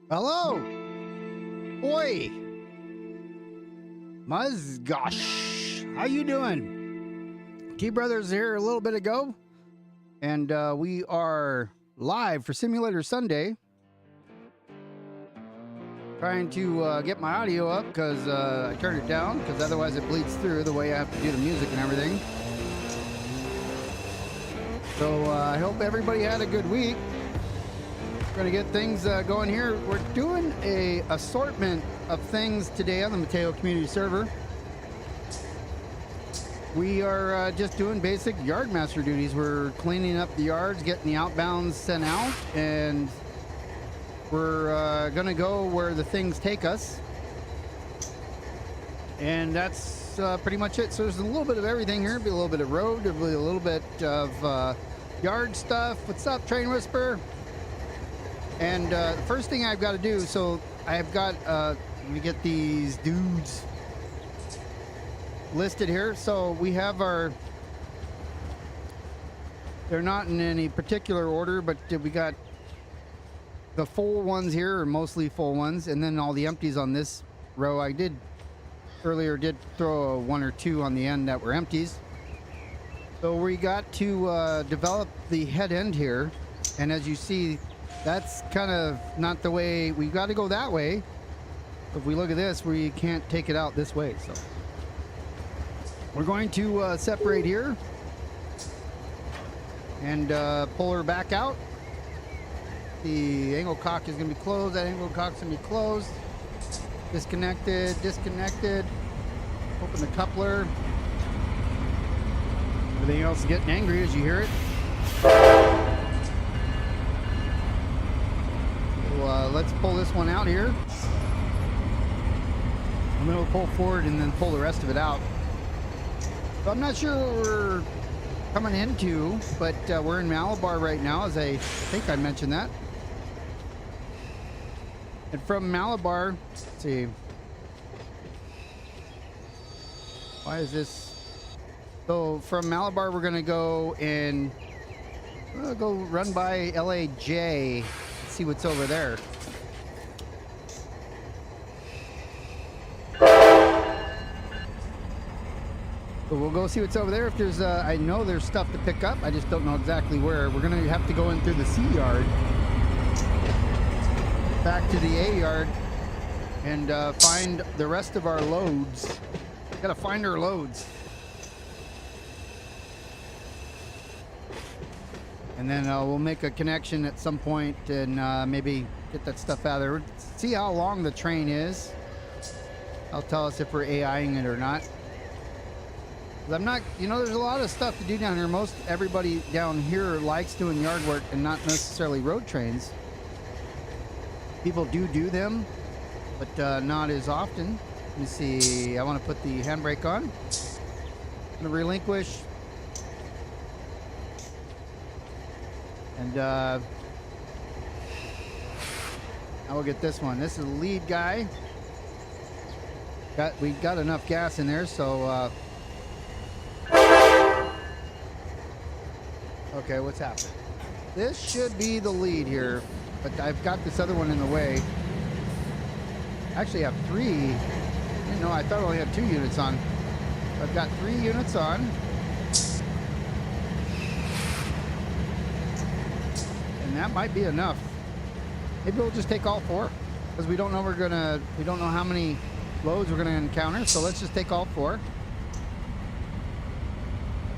Hello. Oi. Muzgosh. How you doing? T-Brothers here a little bit ago. And we are live for Simulator Sunday. Trying to get my audio up because I turned it down because otherwise it bleeds through the way I have to do the music and everything. So I hope everybody had a good week. Going to get things going here. We're doing a assortment of things today on the Mateo Community server. We are just doing basic yard master duties. We're cleaning up the yards, getting the outbounds sent out, and we're going to go where the things take us. And that's pretty much it. So there's a little bit of everything here. There'll be a little bit of road. There'll be a little bit of yard stuff. What's up, Train Whisperer? And the first thing I've got to do, so I've got, let me get these dudes listed here. So we have our, they're not in any particular order, but we got the full ones here, or mostly full ones, and then all the empties on this row. I did earlier throw a one or two on the end that were empties. So we got to develop the head end here, and as you see, that's kind of not the way. We've got to go that way. If we look at this, we can't take it out this way. So we're going to separate here and pull her back out. The angle cock is going to be closed. That angle cock's going to be closed. Disconnected, disconnected. Open the coupler. Everything else is getting angry as you hear it. Let's pull this one out here. And then we'll pull forward and then pull the rest of it out. So I'm not sure what we're coming into, but we're in Malibar right now, as I think I mentioned that. And from Malibar, let's see. Why is this? So from Malibar, we're going to go and we'll go run by LAJC. See what's over there. So we'll go see what's over there. If there's, I know there's stuff to pick up. I just don't know exactly where. We're gonna have to go in through the C yard, back to the A yard, and find the rest of our loads. Gotta find our loads. And then we'll make a connection at some point and maybe get that stuff out of there. See how long the train is. I'll tell us if we're AIing it or not. I'm not, you know, there's a lot of stuff to do down here. Most everybody down here likes doing yard work and not necessarily road trains. People do them, but not as often. Let me see. I want to put the handbrake on. I'm going to relinquish. And I will get this one. This is the lead guy. We got enough gas in there, so okay, what's happening? This should be the lead here, but I've got this other one in the way. Actually, I have three. I didn't know, I thought I only had 2 units on. I've got 3 units on. That might be enough. Maybe we'll just take all 4 because we don't know we don't know how many loads we're gonna encounter. So let's just take all 4.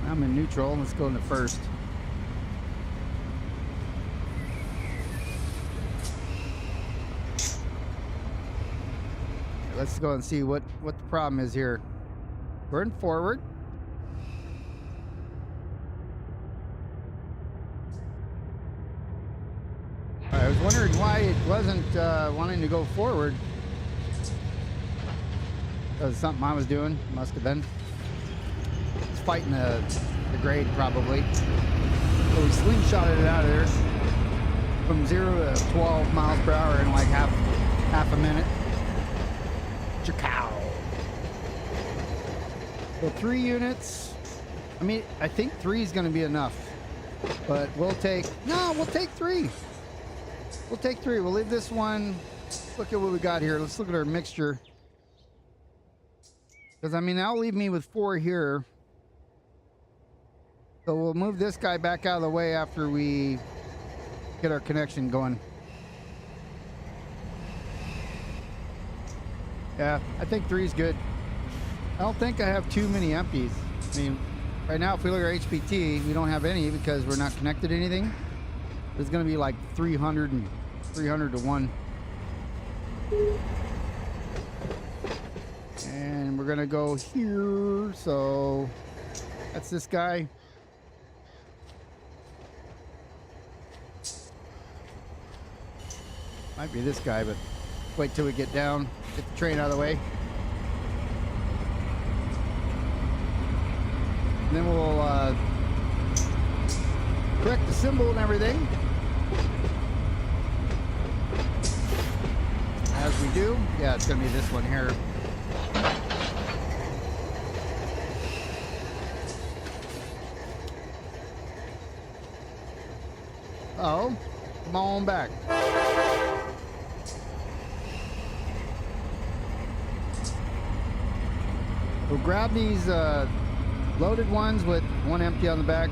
I'm in neutral. Let's go into first. Let's go and see what the problem is here. We're in forward. I was wondering why it wasn't wanting to go forward. That was something I was doing. Must have been. It's fighting the grade probably. So we slingshotted it out of there from 0 to 12 miles per hour in like half a minute. Chow. So 3 units. I mean, I think 3 is going to be enough, but we'll take 3. We'll take 3. We'll leave this one Look at what we got here. Let's look at our mixture. Because, I mean, that'll leave me with 4 here. So we'll move this guy back out of the way after we get our connection going. Yeah, I think 3 is good. I don't think I have too many empties. I mean, right now, if we look at our HPT, we don't have any because we're not connected to anything. There's going to be like 300 to 1. And we're going to go here. So that's this guy. Might be this guy, but wait till we get down. Get the train out of the way. And then we'll correct the symbol and everything. As we do. Yeah, it's going to be this one here. Oh, come on back. We'll grab these loaded ones with 1 empty on the back,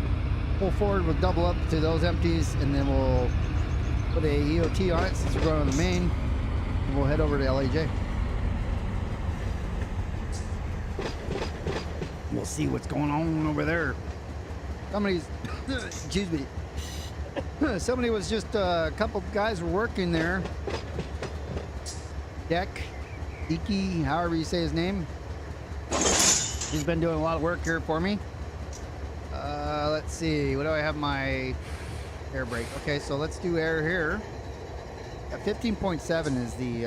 pull forward with double up to those empties, and then we'll put a EOT on it since we're going on the main, and we'll head over to LAJ. We'll see what's going on over there. Somebody's, excuse me, somebody was just, a couple guys were working there. Deke, however you say his name. He's been doing a lot of work here for me. Let's see, what do I have my air brake? Okay, so let's do air here. 15.7 is the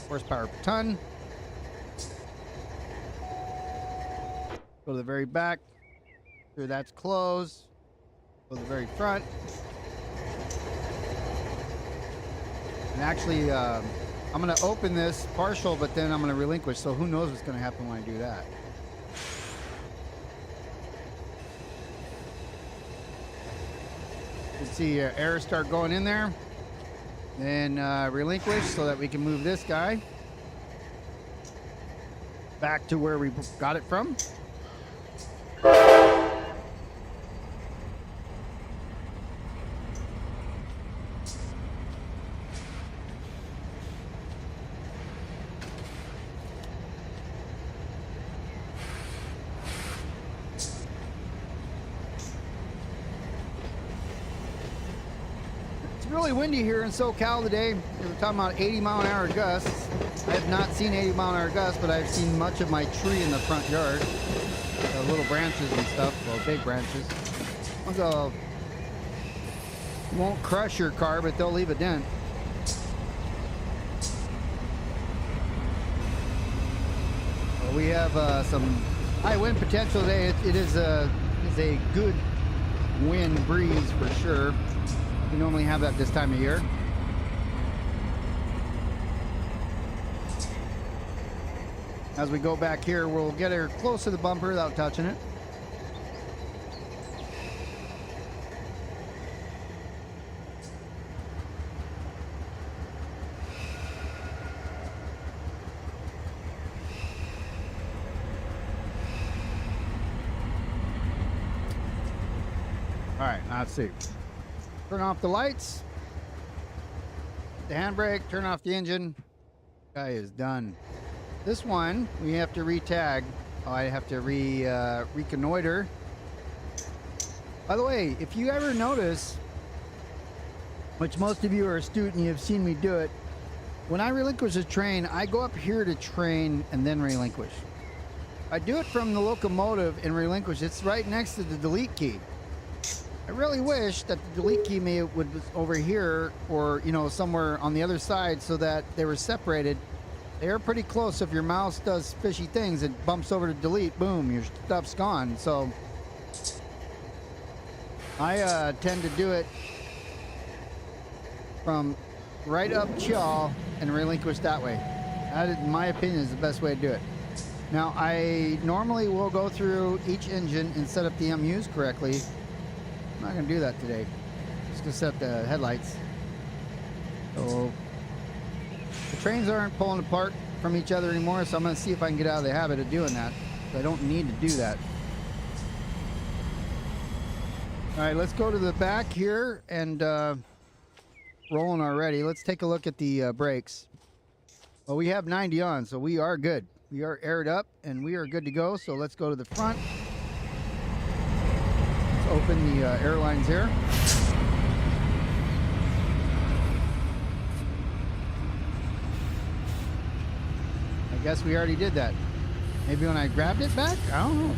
horsepower per ton. Go to the very back. Sure that's closed. Go to the very front. And actually, I'm going to open this partial, but then I'm going to relinquish. So who knows what's going to happen when I do that. You can see air start going in there. Then relinquish so that we can move this guy back to where we got it from. Really windy here in SoCal today. We were talking about 80-mile-an-hour gusts. I have not seen 80-mile-an-hour gusts, but I've seen much of my tree in the front yard. Little branches and stuff, well, big branches. Won't crush your car, but they'll leave a dent. Well, we have some high wind potential today. It is a good wind breeze for sure. We normally have that this time of year. As we go back here, we'll get her close to the bumper without touching it. All right, now let's see. Turn off the lights, the handbrake, turn off the engine. Guy is done. This one, we have to re-tag. Oh, I have to reconnoiter. By the way, if you ever notice, which most of you are astute and you've seen me do it, when I relinquish a train, I go up here to train and then relinquish. I do it from the locomotive and relinquish. It's right next to the delete key. I really wish that the delete key would be over here or, you know, somewhere on the other side so that they were separated. They are pretty close. If your mouse does fishy things, it bumps over to delete, boom, your stuff's gone. So I tend to do it from right up chaw and relinquish that way. That, in my opinion, is the best way to do it. Now, I normally will go through each engine and set up the MUs correctly. I'm not going to do that today. Just going to set the headlights. So The trains aren't pulling apart from each other anymore, so I'm going to see if I can get out of the habit of doing that. I don't need to do that. All right, let's go to the back here and rolling already. Let's take a look at the brakes. Well, we have 90 on, so we are good. We are aired up and we are good to go. So let's go to the front. Let's open the airlines here. I guess we already did that. Maybe when I grabbed it back? I don't know.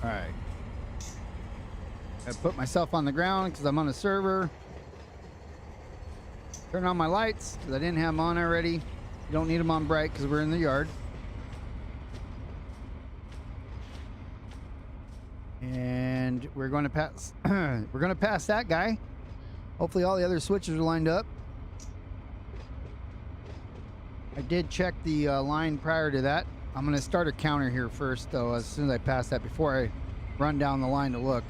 All right. I put myself on the ground because I'm on a server. Turn on my lights because I didn't have them on already. You don't need them on bright because we're in the yard. And we're going to pass. We're going to pass that guy. Hopefully, all the other switches are lined up. I did check the line prior to that. I'm going to start a counter here first, though, as soon as I pass that before I run down the line to look.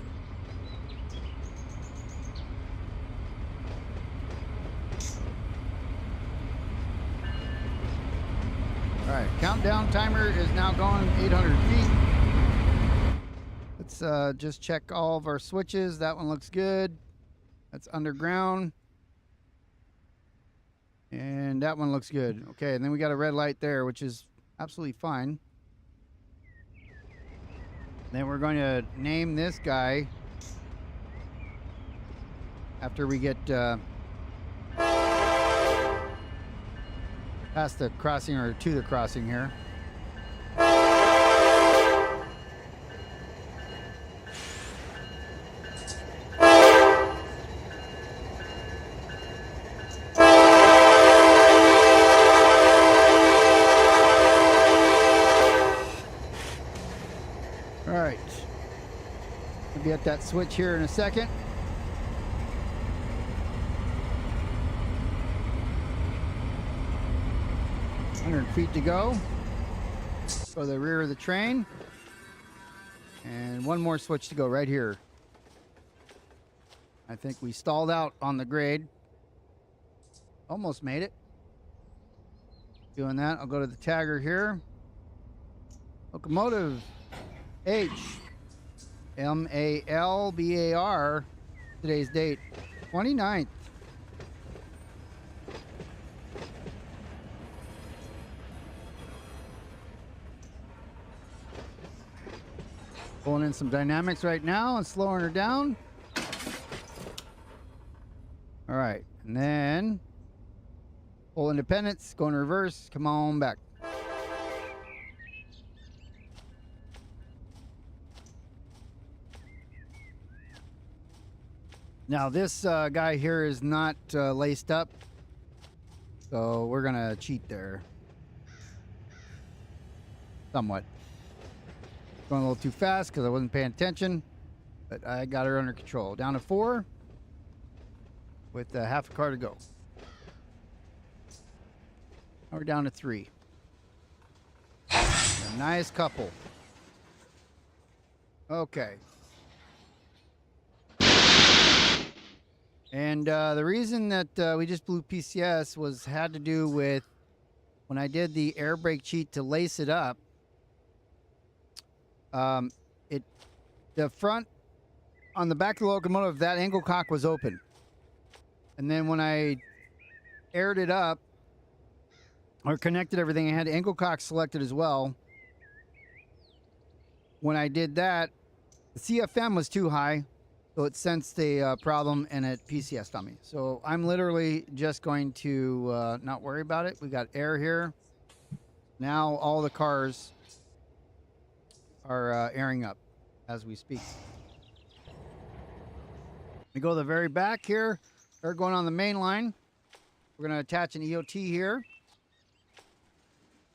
All right, countdown timer is now going 800 feet. Let's just check all of our switches. That one looks good. That's underground. And that one looks good. Okay, and then we got a red light there, which is absolutely fine. Then we're going to name this guy after we get past the crossing, or to the crossing here. All right, we'll be at that switch here in a second. Feet to go. Go to the rear of the train. And one more switch to go right here. I think we stalled out on the grade. Almost made it. Doing that, I'll go to the tagger here. Locomotive H Malbar. Today's date, 29th. Pulling in some dynamics right now and slowing her down. All right, and then full independence, going reverse, come on back. Now this guy here is not laced up, so we're gonna cheat there. Somewhat. Going a little too fast because I wasn't paying attention, but I got her under control. Down to 4 with half a car to go. Now we're down to 3. A nice couple. Okay. And the reason that we just blew PCS had to do with when I did the air brake cheat to lace it up. The front on the back of the locomotive, that angle cock was open, and then when I aired it up or connected everything, I had angle cock selected as well. When I did that, the CFM was too high, so it sensed a problem and it PCS'd on me. So I'm literally just going to not worry about it. We got air here. Now all the cars are airing up as we speak. We go to the very back here. They're going on the main line. We're going to attach an EOT here.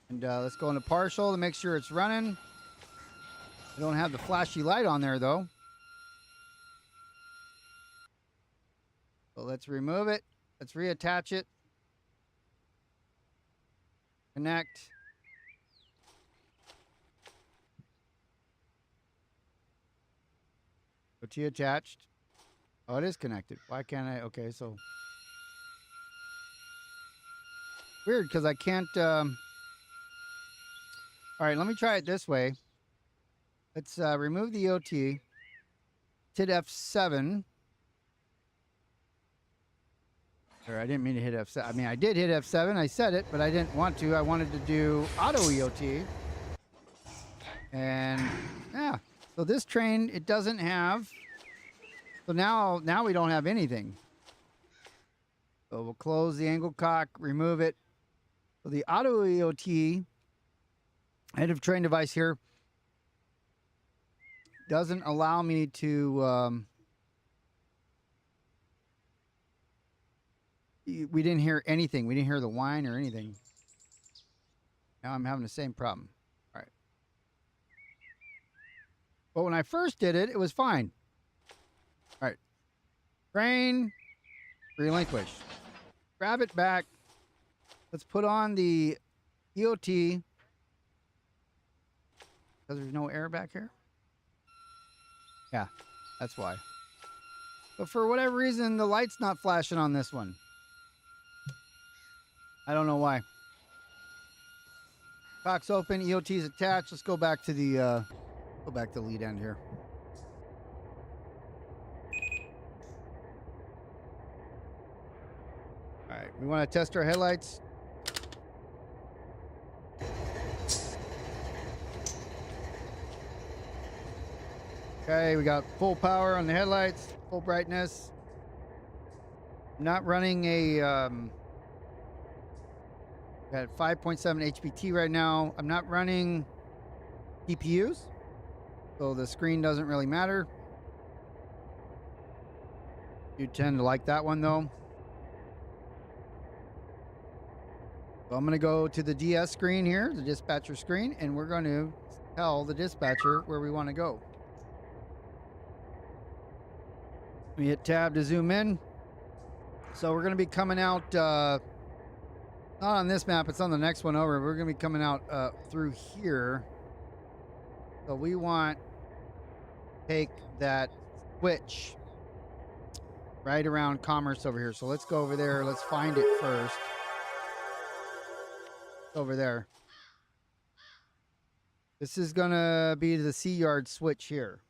And let's go into partial to make sure it's running. I don't have the flashy light on there though. So let's remove it. Let's reattach it. Connect. OT attached. Oh, it is connected. Why can't I? Okay, so weird because I can't. All right, let me try it this way. Let's remove the OT. Hit F7. Or I didn't mean to hit F7. I mean, I did hit F7. I said it, but I didn't want to. I wanted to do auto EOT. And yeah, so this train, it doesn't have. So now we don't have anything. So we'll close the angle cock, remove it. So the auto EOT head of train device here doesn't allow me to. We didn't hear anything. We didn't hear the whine or anything. Now I'm having the same problem. All right. But when I first did it, it was fine. All right. Train, relinquish. Grab it back. Let's put on the EOT. Because there's no air back here? Yeah, that's why. But for whatever reason, the light's not flashing on this one. I don't know why. Cock's open, EOT's attached. Let's go back to the lead end here. All right, we want to test our headlights. Okay, we got full power on the headlights, full brightness. Not running a got 5.7 HPT right now. I'm not running DPUs, so the screen doesn't really matter. You tend to like that one though. So I'm going to go to the DS screen here, the dispatcher screen, and we're going to tell the dispatcher where we want to go. We hit tab to zoom in. So we're going to be coming out, not on this map, it's on the next one over. We're going to be coming out through here. So we want to take that switch right around Commerce over here. So let's go over there. Let's find it first. Over there. This is going to be the C yard switch here.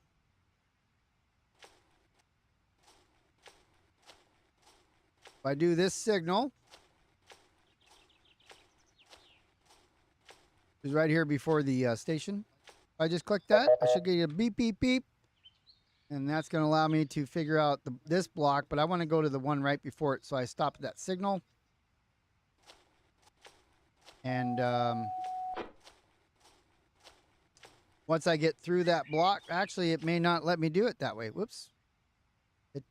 If I do this signal, is right here before the station. If I just click that, I should get a beep, beep, beep. And that's going to allow me to figure out this block, but I want to go to the one right before it. So I stopped that signal. And once I get through that block, actually, it may not let me do it that way. Whoops. It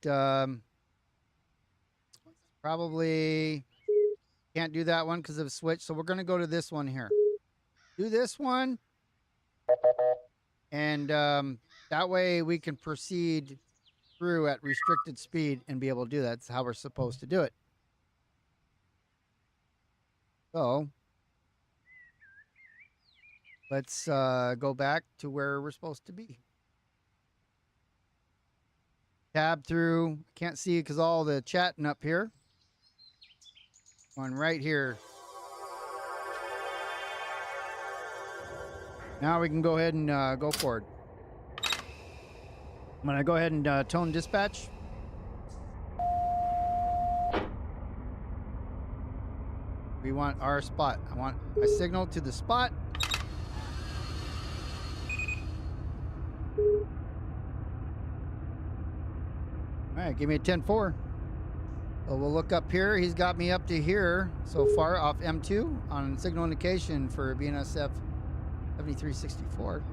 probably can't do that one because of a switch. So we're going to go to this one here. Do this one. And that way we can proceed through at restricted speed and be able to do that. That's how we're supposed to do it. So let's go back to where we're supposed to be. Tab through. Can't see because all the chatting up here. One right here. Now we can go ahead and go forward. I'm going to go ahead and tone dispatch. We want our spot. I want my signal to the spot. All right, give me a 10-4. So we'll look up here. He's got me up to here so far off M2 on signal indication for BNSF 7364.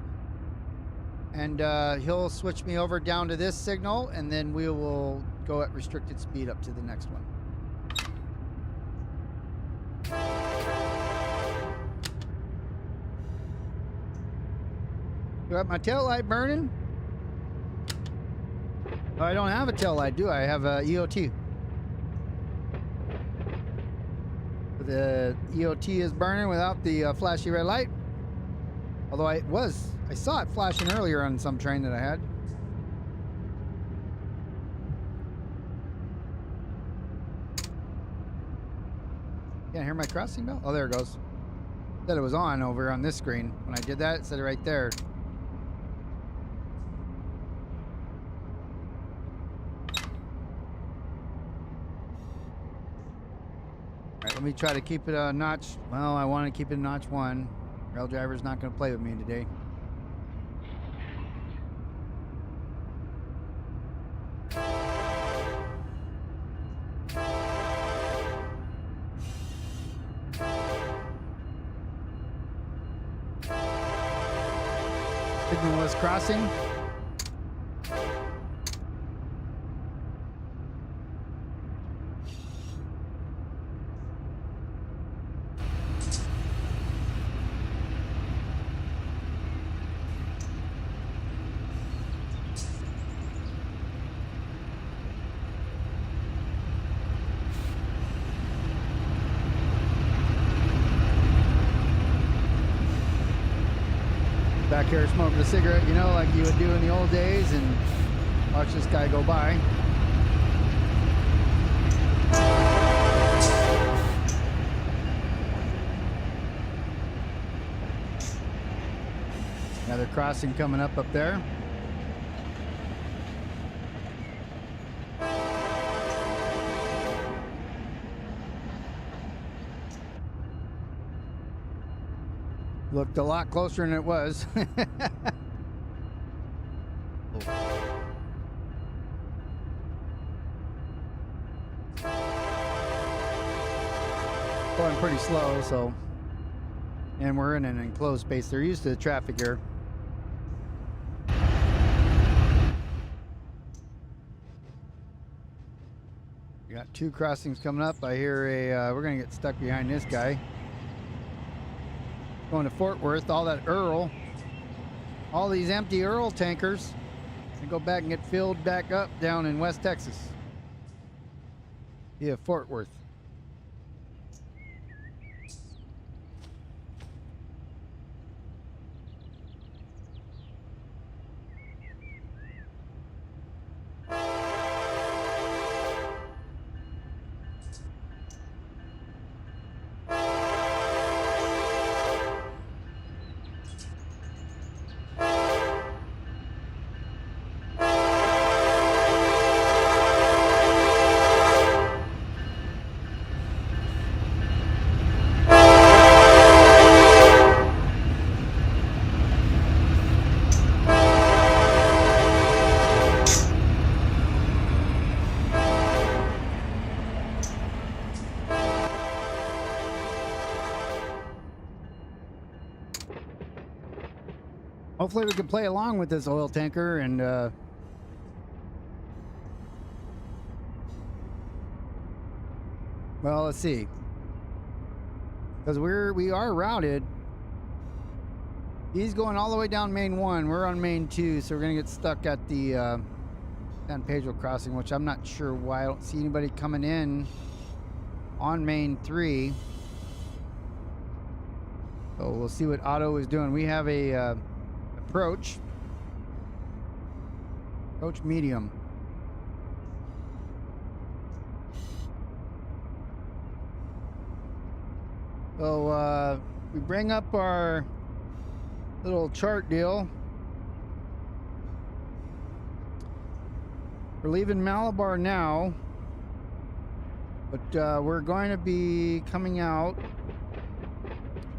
And he'll switch me over down to this signal, and then we will go at restricted speed up to the next one. Do I have my tail light burning? Oh, I don't have a tail light, do I? I have a EOT. The EOT is burning without the flashy red light. Although I saw it flashing earlier on some train that I had. Can't hear my crossing bell? Oh, there it goes. Said it was on over on this screen. When I did that, it said it right there. Alright, let me try to keep it a notch. Well, I want to keep it a notch 1. Rail driver's not going to play with me today. Signalless crossing. Back here smoking a cigarette, you know, like you would do in the old days, and watch this guy go by. Another crossing coming up there. Looked a lot closer than it was. Going pretty slow, so. And we're in an enclosed space. They're used to the traffic here. We got 2 crossings coming up. I hear a, we're gonna get stuck behind this guy. Going to Fort Worth, all that Earl, all these empty Earl tankers, and go back and get filled back up down in West Texas. Yeah, Fort Worth. Hopefully we can play along with this oil tanker and well, let's see, because we are routed. He's going all the way down Main 1. We're on Main 2, so we're gonna get stuck at the San Pedro crossing, which I'm not sure why I don't see anybody coming in on Main 3. So we'll see what Otto is doing. We have a approach medium. So we bring up our little chart deal. We're leaving Malabar now, but we're going to be coming out.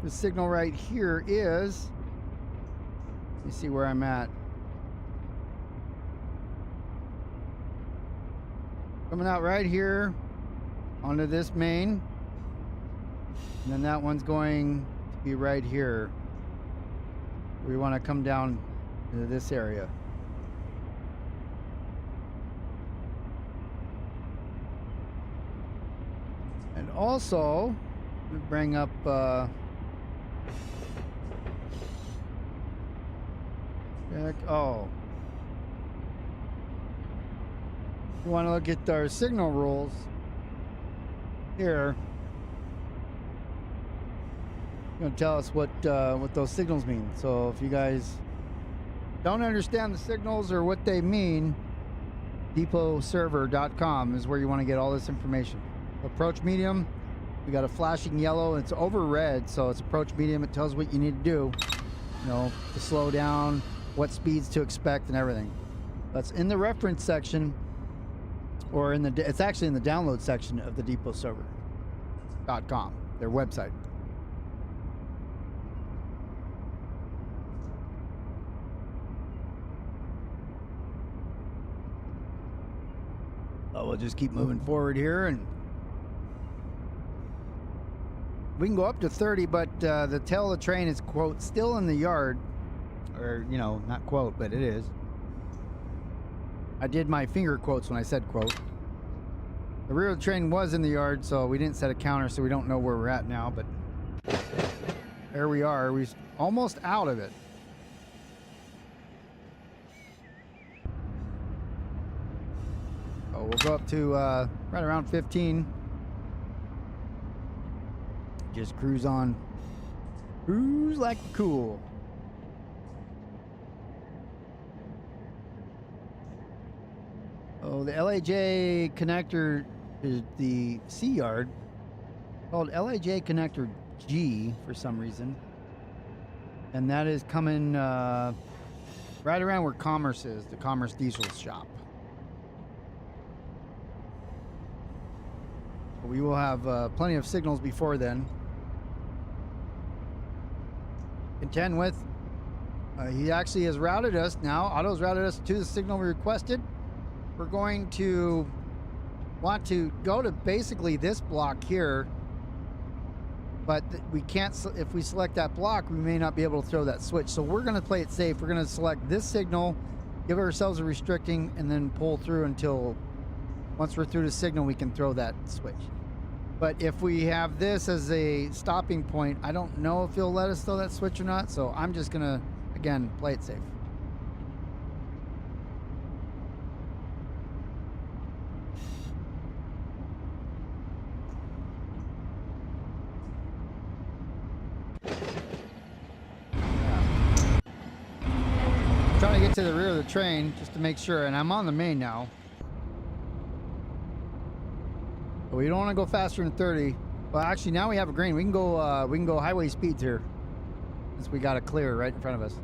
The signal right here is, let me see where I'm at. Coming out right here onto this main, and then that one's going to be right here. We want to come down into this area. And also, we bring up oh, we want to look at our signal rules here. It's going to tell us what those signals mean. So if you guys don't understand the signals or what they mean, depotserver.com is where you want to get all this information. Approach medium, We got a flashing yellow. It's over red, so it's approach medium. It tells what you need to do, you know, to slow down, what speeds to expect, and everything. That's in the reference section, or in the, it's actually in the download section of the depotserver.com, their website. We'll just keep moving forward here, and we can go up to 30, but the tail of the train is, quote, still in the yard, or, you know, not quote, but it is. I did my finger quotes when I said quote. The rear of the train was in the yard, so we didn't set a counter, so we don't know where we're at now, but there we are. We're almost out of it. We'll go up to right around 15. Just cruise on. Cruise like cool. Oh, the LAJ connector is the C yard, called LAJ connector G for some reason. And that is coming right around where Commerce is, the Commerce Diesel shop. We will have plenty of signals before then. Contend with. He actually has routed us now. Auto's routed us to the signal we requested. We're going to want to go to basically this block here, but we can't, if we select that block, we may not be able to throw that switch. So we're going to play it safe. We're going to select this signal, give ourselves a restricting, and then pull through until once we're through the signal, we can throw that switch. But if we have this as a stopping point, I don't know if he'll let us throw that switch or not. So I'm just going to, again, play it safe. I'm trying to get to the rear of the train just to make sure, and I'm on the main now. We don't want to go faster than 30. Well, actually, now we have a green. We can go highway speeds here, since we got a clear right in front of us.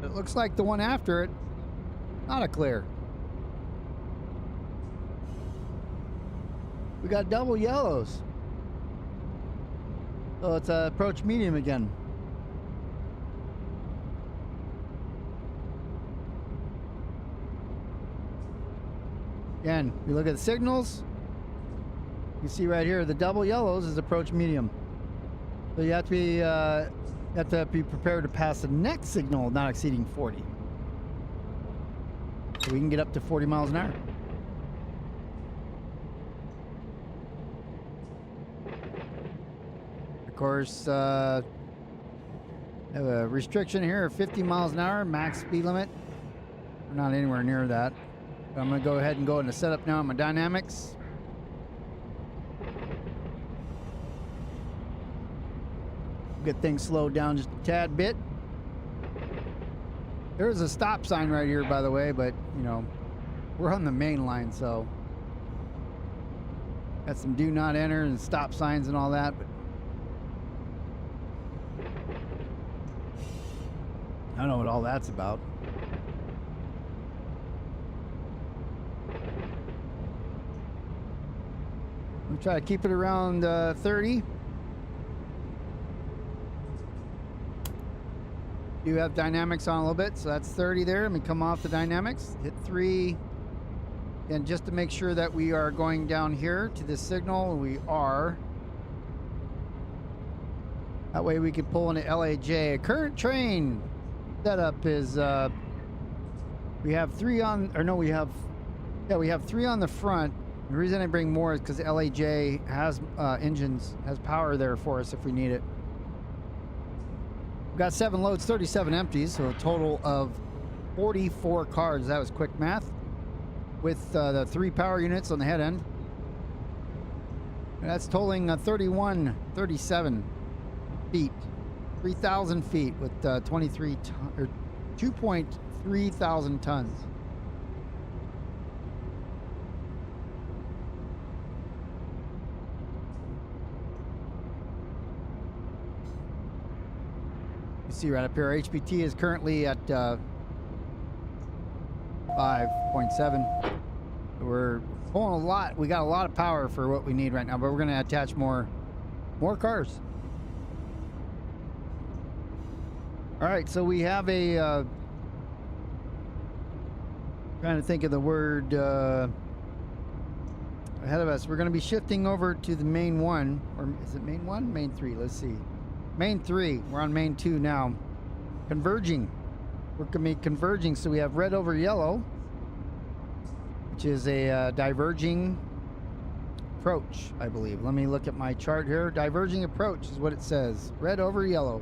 It looks like the one after it, not a clear. We got double yellows, so it's approach medium again. Again, we look at the signals. You see right here, the double yellows is approach medium. So you have to be prepared to pass the next signal not exceeding 40. So we can get up to 40 miles an hour. Of course, have a restriction here of 50 miles an hour, max speed limit. We're not anywhere near that. But I'm gonna go ahead and go into setup now on my dynamics. Get things slowed down just a tad bit. There's a stop sign right here, by the way, but you know, we're on the main line, so got some do not enter and stop signs and all that, but I don't know what all that's about. I'm try to keep it around 30. You have dynamics on a little bit, so that's 30 there. Let me come off the dynamics, hit 3, and just to make sure that we are going down here to this signal, we are. That way we can pull into LAJ. Current train setup is we have 3 on, or no, we have 3 on the front. The reason I bring more is because LAJ has engines, has power there for us if we need it. We've got 7 loads, 37 empties, so a total of 44 cars. That was quick math. With the 3 power units on the head end. And that's totaling 37 feet. 3,000 feet with 2.3 thousand tons. see right up here. Our HPT is currently at 5.7. We're pulling a lot. We got a lot of power for what we need right now, but we're going to attach more cars. All right, so we have a trying to think of the word ahead of us. We're going to be shifting over to the main one, or is it main one? Main three. Let's see. Main three. We're on main two now. Converging. We're going to be converging. So we have red over yellow, which is a diverging approach, I believe. Let me look at my chart here. Diverging approach is what it says. Red over yellow.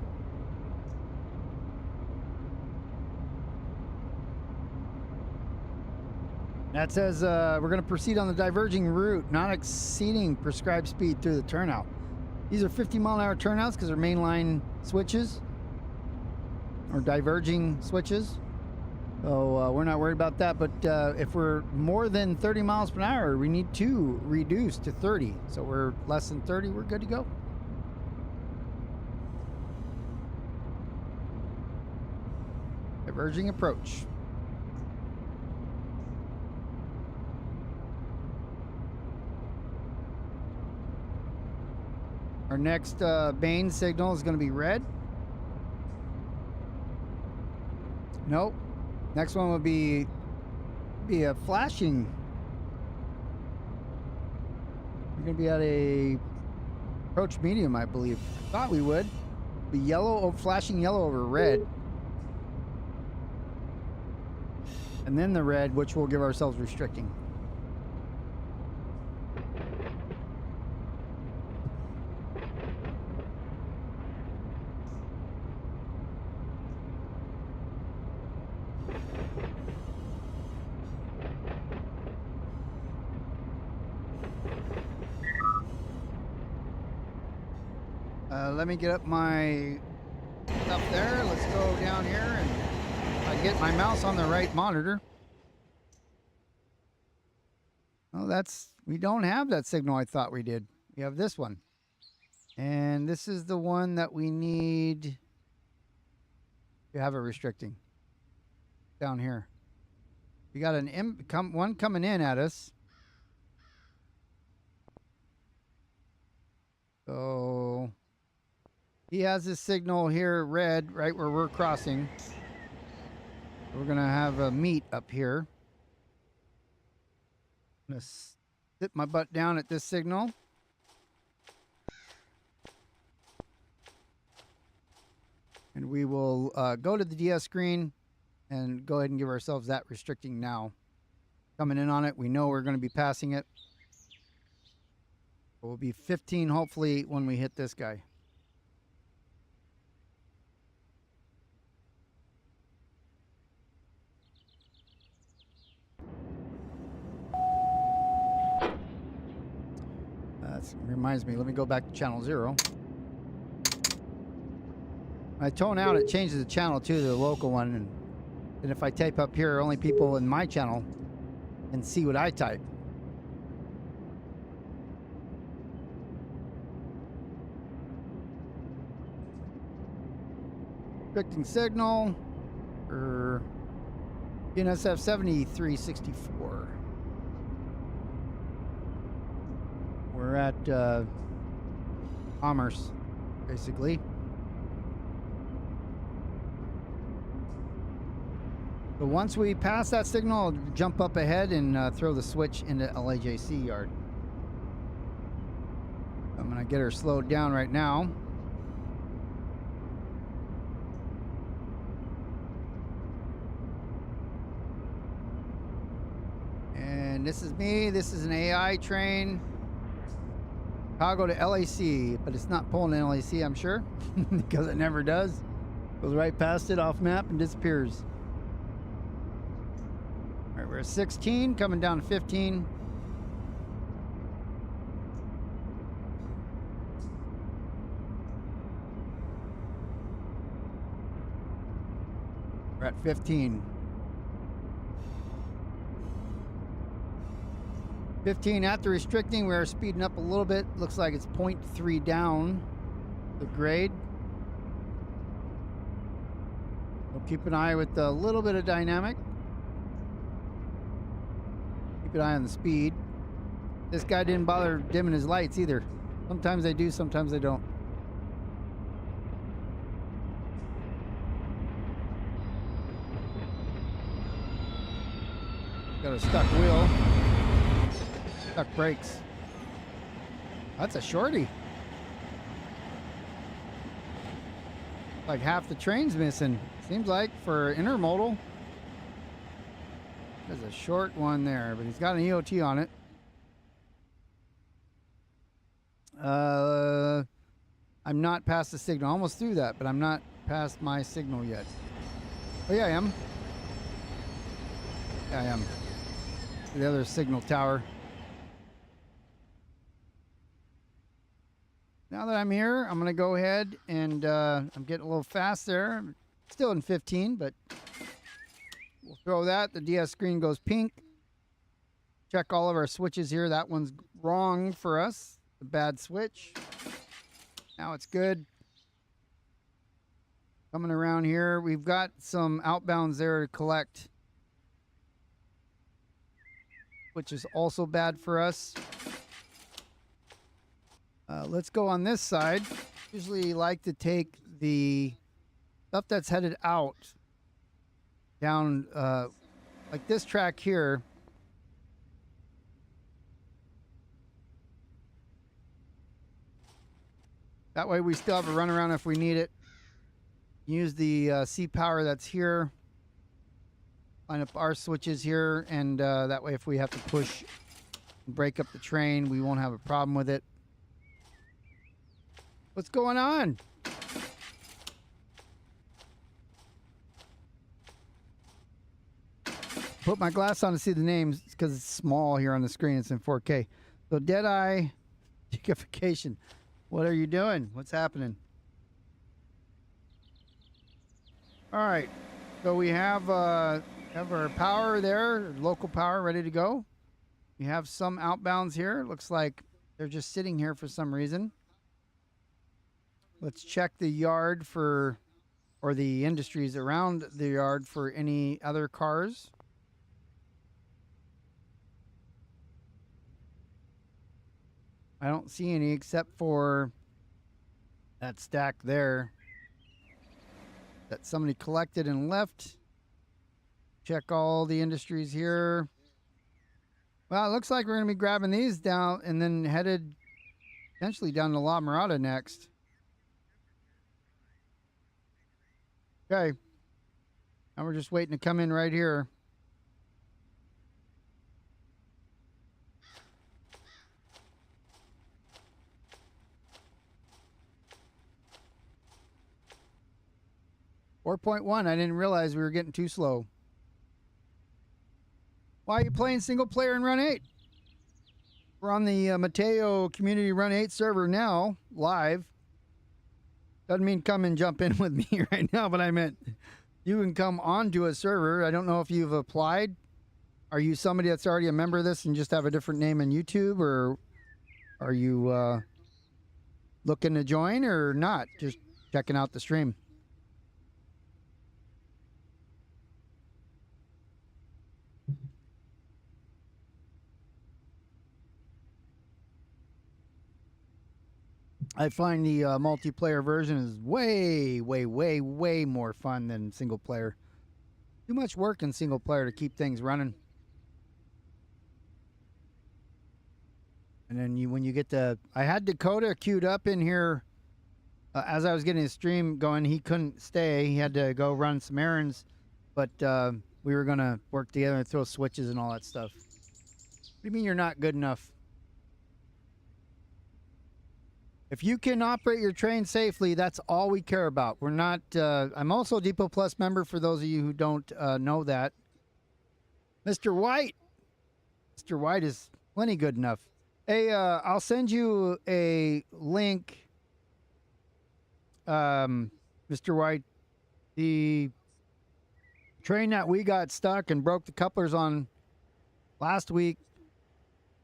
That says we're going to proceed on the diverging route, not exceeding prescribed speed through the turnout. These are 50-mile-an-hour turnouts because they're mainline switches or diverging switches. So we're not worried about that. But if we're more than 30 miles per hour, we need to reduce to 30. So we're less than 30, we're good to go. Diverging approach. Our next main signal is going to be red. Nope. Next one will be a flashing. We're going to be at a approach medium, I believe. Thought we would. Be yellow, flashing yellow over red. And then the red, which will give ourselves restricting. Let me get up my stuff there. Let's go down here and I get my mouse on the right monitor. Oh, we don't have that signal I thought we did. We have this one. And this is the one that we need to have it restricting. Down here. We got one coming in at us. So he has this signal here, red, right where we're crossing. We're going to have a meet up here. I'm going to sit my butt down at this signal. And we will go to the DS screen and go ahead and give ourselves that restricting now. Coming in on it, we know we're going to be passing it. We'll be 15 hopefully when we hit this guy. That reminds me, let me go back to channel 0. I tone out, it changes the channel to the local one, and if I type up here, only people in my channel can see what I type. Restricting signal for BNSF 7364. We're at Commerce, basically. So once we pass that signal, I'll jump up ahead and throw the switch into LAJC yard. I'm going to get her slowed down right now. And this is me. This is an AI train. Chicago to LAC, but it's not pulling in LAC, I'm sure, because it never does. Goes right past it, off map, and disappears. All right, we're at 16, coming down to 15. We're at 15. 15 after restricting, we are speeding up a little bit. Looks like it's 0.3 down the grade. So keep an eye with a little bit of dynamic. Keep an eye on the speed. This guy didn't bother dimming his lights either. Sometimes they do, sometimes they don't. Got a stuck wheel. Stuck brakes. That's a shorty. Like half the train's missing. Seems like for intermodal. There's a short one there, but he's got an EOT on it. I'm not past the signal. Almost through that, but I'm not past my signal yet. Oh yeah, I am. Yeah, I am. The other signal tower. Now that I'm here, I'm gonna go ahead and I'm getting a little fast there. Still in 15, but we'll throw that. The DS screen goes pink. Check all of our switches here. That one's wrong for us. The bad switch. Now it's good. Coming around here, we've got some outbounds there to collect, which is also bad for us. Let's go on this side. Usually like to take the stuff that's headed out down like this track here. That way we still have a runaround if we need it. Use the C power that's here. Line up our switches here, and that way if we have to push and break up the train, we won't have a problem with it. What's going on? Put my glass on to see the names because it's small here on the screen. It's in 4K. So Deadeye, Gigification. What are you doing? What's happening? All right. So we have our power there, local power ready to go. We have some outbounds here. Looks like they're just sitting here for some reason. Let's check the yard for, or the industries around the yard for any other cars. I don't see any except for that stack there that somebody collected and left. Check all the industries here. Well, it looks like we're going to be grabbing these down and then headed potentially down to La Mirada next. Okay. Now we're just waiting to come in right here. .1. I didn't realize we were getting too slow. Why are you playing single player in Run 8? We're on the Mateo Community Run 8 server now, live. Doesn't mean come and jump in with me right now, but I meant you can come onto a server. I don't know if you've applied. Are you somebody that's already a member of this and just have a different name on YouTube, or are you looking to join or not? Just checking out the stream. I find the multiplayer version is way, way, way, way more fun than single player. Too much work in single player to keep things running. And then when you get to... I had Dakota queued up in here as I was getting the stream going. He couldn't stay. He had to go run some errands. But we were going to work together and throw switches and all that stuff. What do you mean you're not good enough? If you can operate your train safely, that's all we care about. We're not... I'm also a Depot Plus member for those of you who don't know that. Mr. White. Mr. White is plenty good enough. Hey, I'll send you a link, Mr. White. The train that we got stuck and broke the couplers on last week,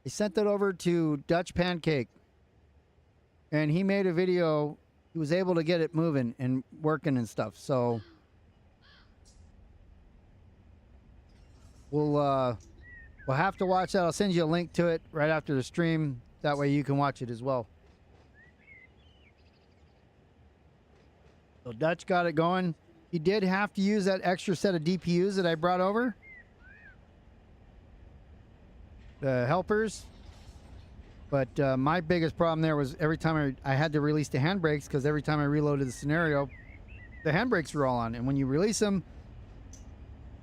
they sent it over to Dutch Pancake. And he made a video. He was able to get it moving and working and stuff. So we'll have to watch that. I'll send you a link to it right after the stream. That way you can watch it as well. So Dutch got it going. He did have to use that extra set of DPUs that I brought over. The helpers. But my biggest problem there was every time I had to release the handbrakes, because every time I reloaded the scenario, the handbrakes were all on. And when you release them,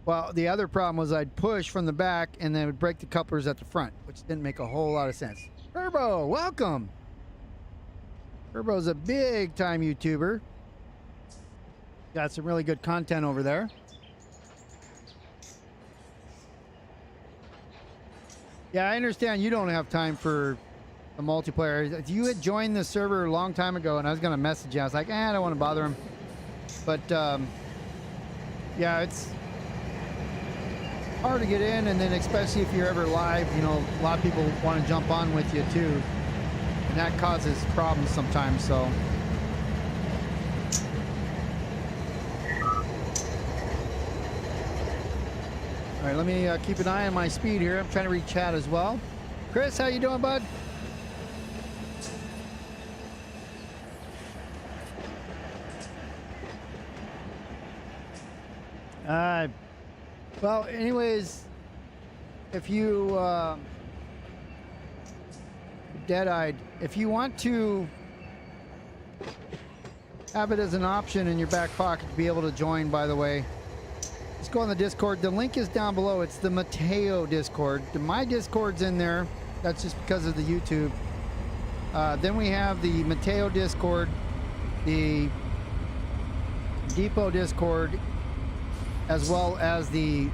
well, the other problem was I'd push from the back and then it would break the couplers at the front, which didn't make a whole lot of sense. Turbo, welcome. Turbo's a big time YouTuber. Got some really good content over there. Yeah, I understand you don't have time for the multiplayer. If you had joined the server a long time ago and I was going to message you, I was like, I don't want to bother him. But, yeah, it's hard to get in, and then especially if you're ever live, you know, a lot of people want to jump on with you too, and that causes problems sometimes. So all right, let me keep an eye on my speed here. I'm trying to read chat as well. Chris, how you doing, bud? Well, anyways, if you dead-eyed, if you want to have it as an option in your back pocket to be able to join, by the way, just go on the Discord. The link is down below. It's the Mateo Discord. My Discord's in there. That's just because of the YouTube. Then we have the Mateo Discord, the Depot Discord, as well as the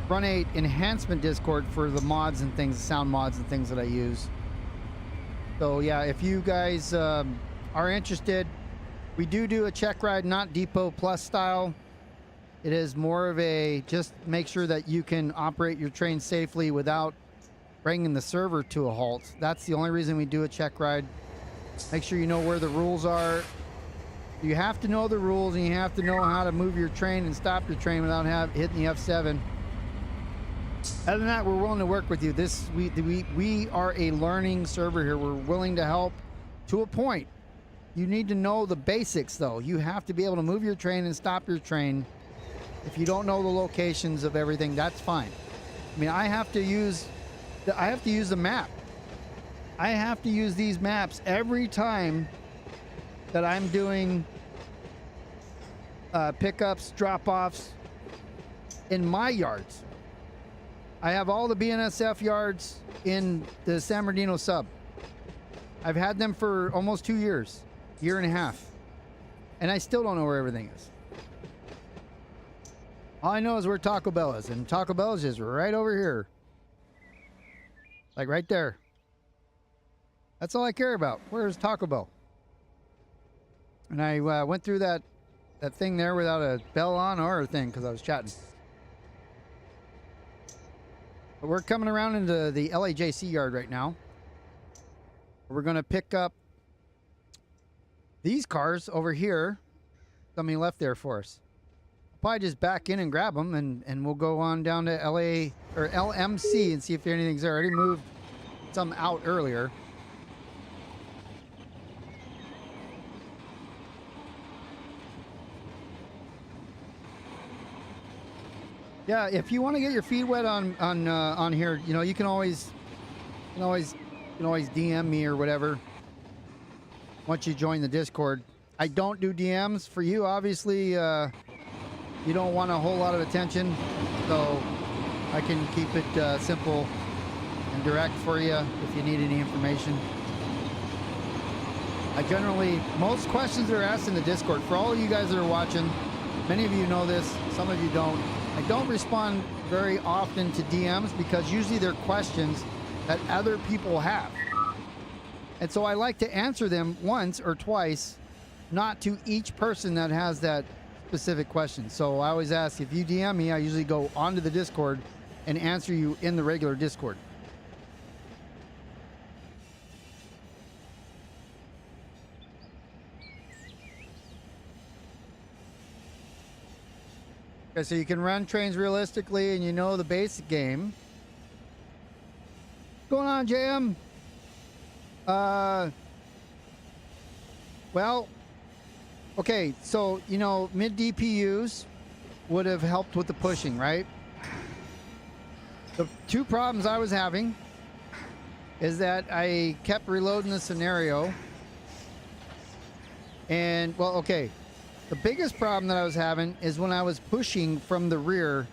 Run8 enhancement Discord for the mods and things, sound mods and things that I use. So yeah, if you guys are interested, we do a check ride, not Depot Plus style. It is more of a just make sure that you can operate your train safely without bringing the server to a halt. That's the only reason we do a check ride. Make sure you know where the rules are. You have to know the rules, and you have to know how to move your train and stop your train without hitting the F7. Other than that, we're willing to work with you. We are a learning server here. We're willing to help to a point. You need to know the basics, though. You have to be able to move your train and stop your train. If you don't know the locations of everything, that's fine. I mean, I have to use the map. I have to use these maps every time that I'm doing pickups, drop-offs in my yards. I have all the BNSF yards in the San Bernardino Sub. I've had them for almost 2 years, year and a half, and I still don't know where everything is. All I know is where Taco Bell is, and Taco Bell is just right over here. Like right there. That's all I care about. Where's Taco Bell? And I went through that thing there without a bell on or a thing because I was chatting. But we're coming around into the LAJC yard right now. We're going to pick up these cars over here. Somebody left there for us. I'll probably just back in and grab them, and we'll go on down to LA or LMC and see if anything's there. I already moved some out earlier. Yeah, if you want to get your feet wet on here, you know, you can always DM me or whatever once you join the Discord. I don't do DMs for you, obviously. You don't want a whole lot of attention, so I can keep it simple and direct for you if you need any information. Most questions are asked in the Discord. For all of you guys that are watching, many of you know this, some of you don't. I don't respond very often to DMs because usually they're questions that other people have. And so I like to answer them once or twice, not to each person that has that specific question. So I always ask, if you DM me, I usually go onto the Discord and answer you in the regular Discord. Okay, so you can run trains realistically and you know the basic game. What's going on, JM? Well, okay, so, you know, mid DPUs would have helped with the pushing, right? The two problems I was having is that I kept reloading the scenario. And, well, okay, the biggest problem that I was having is when I was pushing from the rear,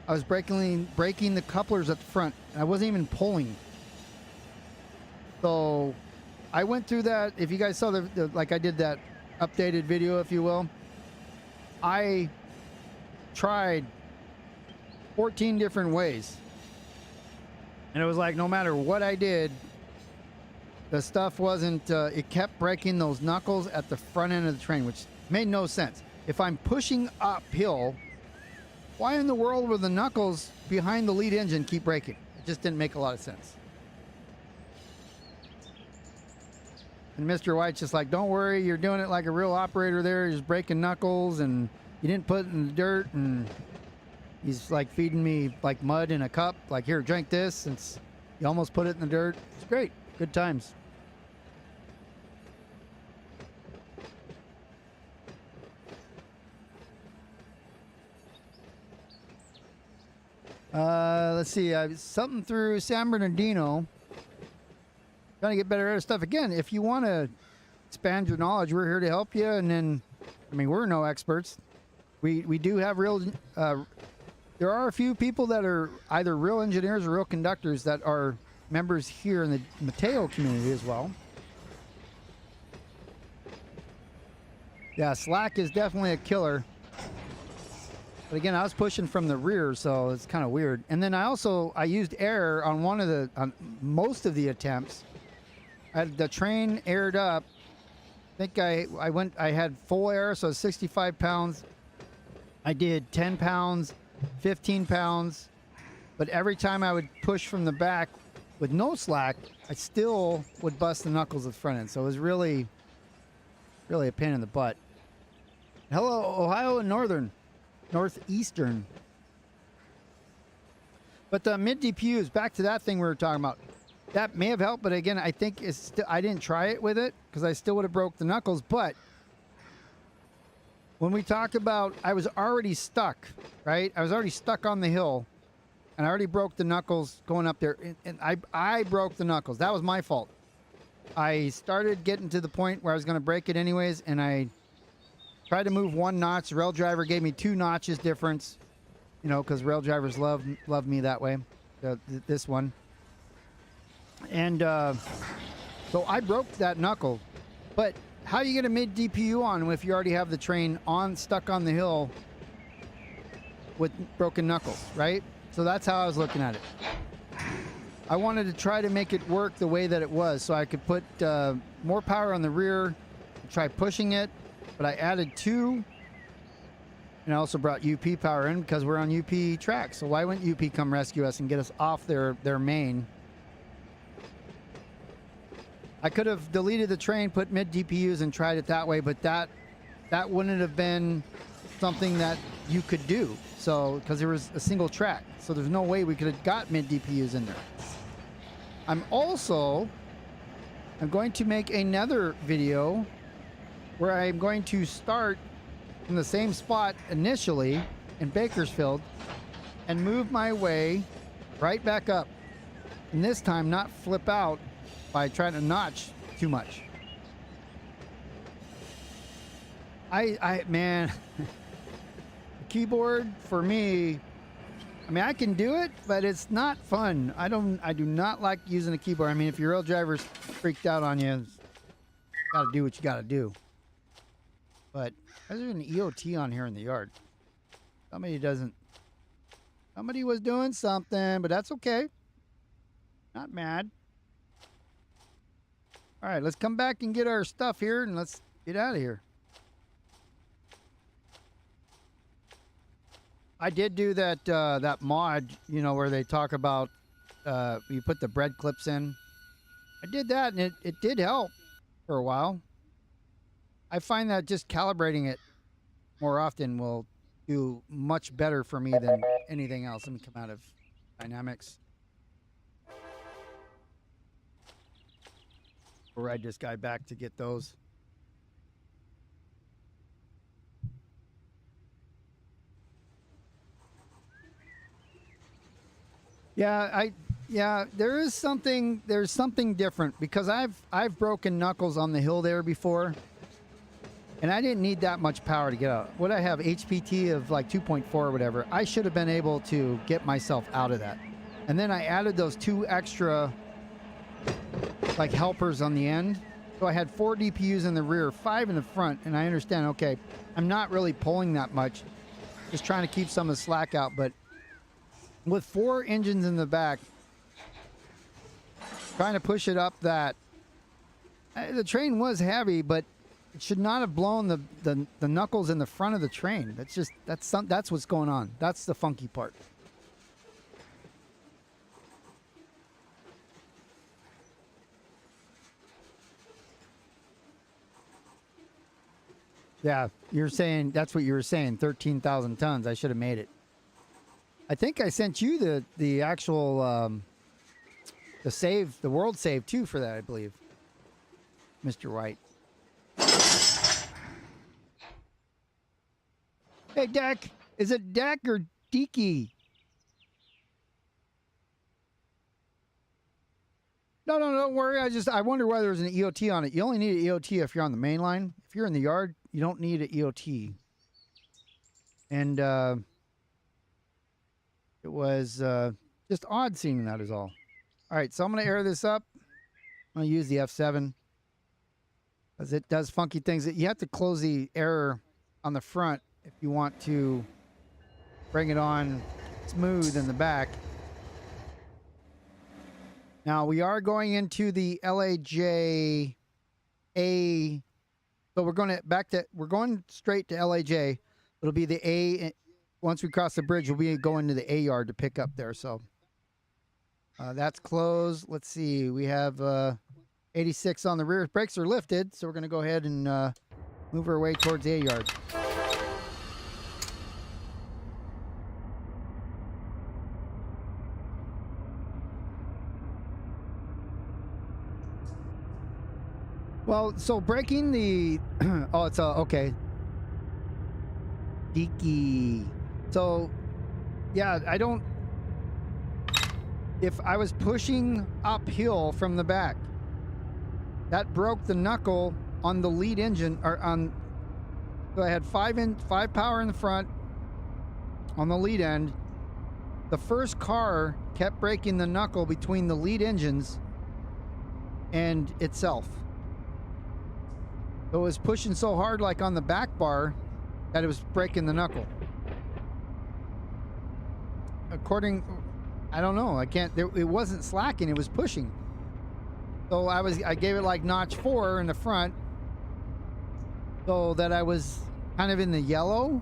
I was breaking the couplers at the front. And I wasn't even pulling. So I went through that. If you guys saw the like I did that updated video, if you will, I tried 14 different ways. And it was like, no matter what I did, the stuff wasn't, it kept breaking those knuckles at the front end of the train, which made no sense. If I'm pushing uphill, why in the world would the knuckles behind the lead engine keep breaking? It just didn't make a lot of sense. And Mr. White's just like, don't worry, you're doing it like a real operator there. You're just breaking knuckles and you didn't put it in the dirt. And he's like feeding me like mud in a cup. Like, here, drink this. Since you almost put it in the dirt. It's great. Good times. Let's see. Something through San Bernardino. Trying to get better at stuff. Again, if you want to expand your knowledge, we're here to help you. And then, I mean, we're no experts. We do have real... there are a few people that are either real engineers or real conductors that are members here in the Mateo community as well. Yeah, slack is definitely a killer. But again, I was pushing from the rear, so it's kind of weird. And then I used air on on most of the attempts. The train aired up. I think I had full air, so 65 pounds. I did 10 pounds, 15 pounds. But every time I would push from the back with no slack, I still would bust the knuckles at the front end. So it was really, really a pain in the butt. Hello, Ohio and Northeastern. But the mid DPUs, back to that thing we were talking about. That may have helped, but again, I think I didn't try it with it because I still would have broke the knuckles. But when we talk about, I was already stuck, right? I was already stuck on the hill, and I already broke the knuckles going up there. And I broke the knuckles. That was my fault. I started getting to the point where I was going to break it anyways, and I tried to move one notch. The rail driver gave me 2 notches difference, you know, because rail drivers love me that way. This one. And so I broke that knuckle. But how do you get a mid DPU on if you already have the train stuck on the hill with broken knuckles, right? So that's how I was looking at it. I wanted to try to make it work the way that it was, so I could put more power on the rear, try pushing it. But I added 2, and I also brought UP power in because we're on UP tracks. So why wouldn't UP come rescue us and get us off their main? I could have deleted the train, put mid DPUs, and tried it that way, but that wouldn't have been something that you could do. So because there was a single track, so there's no way we could have got mid DPUs in there. I'm going to make another video where I'm going to start in the same spot initially in Bakersfield and move my way right back up. And this time not flip out by trying to notch too much. Man, the keyboard for me, I mean, I can do it, but it's not fun. I do not like using a keyboard. I mean, if your rail driver's freaked out on you, gotta do what you gotta do. But there's an EOT on here in the yard. Somebody was doing something, but that's okay. Not mad. All right, let's come back and get our stuff here, and let's get out of here. I did do that mod, you know, where they talk about you put the bread clips in. I did that, and it did help for a while. I find that just calibrating it more often will do much better for me than anything else. Let me come out of dynamics. We'll ride this guy back to get those. Yeah, there's something different because I've broken knuckles on the hill there before, and I didn't need that much power to get out. What I have HPT of like 2.4 or whatever, I should have been able to get myself out of that. And then I added those 2 extra like helpers on the end. So I had 4 DPUs in the rear, 5 in the front, and I understand, okay, I'm not really pulling that much, just trying to keep some of the slack out, but with 4 engines in the back, trying to push it up that, the train was heavy, but it should not have blown the knuckles in the front of the train. That's what's going on. That's the funky part. Yeah, you're saying, that's what you were saying, 13,000 tons. I should have made it. I think I sent you the actual the world save too for that, I believe, Mr. White. Hey, Deck, is it Deck or Deaky? No, don't worry. I wonder why there's an EOT on it. You only need an EOT if you're on the main line. If you're in the yard, you don't need an EOT. And it was just odd seeing that is all. All right, so I'm going to air this up. I'm going to use the F7 because it does funky things. You have to close the air on the front if you want to bring it on smooth in the back. Now we are going into the LAJC. So we're going straight to LAJ. It'll be the A. Once we cross the bridge, we'll be going to the A yard to pick up there. So that's closed. Let's see. We have 86 on the rear. Brakes are lifted, so we're going to go ahead and move our way towards the A yard. Well, so breaking the oh, it's okay. Deaky. So yeah, if I was pushing uphill from the back, that broke the knuckle on the lead engine, or on, so I had 5 power in the front on the lead end. The first car kept breaking the knuckle between the lead engines and itself. So it was pushing so hard, like on the back bar, that it was breaking the knuckle. I don't know. It wasn't slacking. It was pushing. So I gave it like notch 4 in the front, so that I was kind of in the yellow,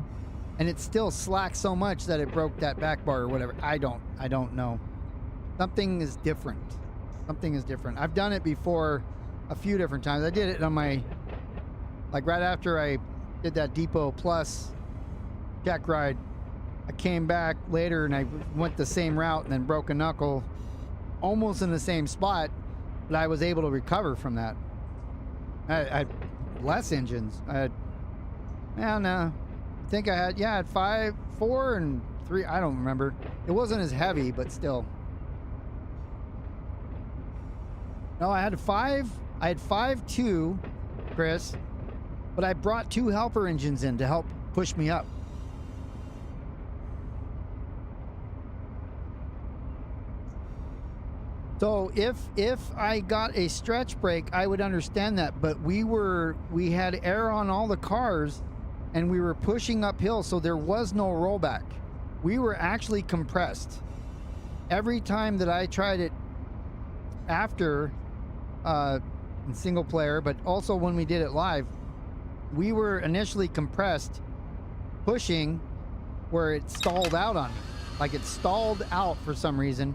and it still slacked so much that it broke that back bar or whatever. I don't know. Something is different. Something is different. I've done it before a few different times. I did it on my, like right after I did that Depot Plus check ride, I came back later and I went the same route and then broke a knuckle almost in the same spot, but I was able to recover from that. I had less engines. I think I had 5, 4, and 3. I don't remember. It wasn't as heavy, but still. No, I had 5 2, Chris, but I brought 2 helper engines in to help push me up. So if I got a stretch brake, I would understand that, but we had air on all the cars and we were pushing uphill, so there was no rollback. We were actually compressed. Every time that I tried it after in single player, but also when we did it live, we were initially compressed, pushing where it stalled out on me. Like it stalled out for some reason.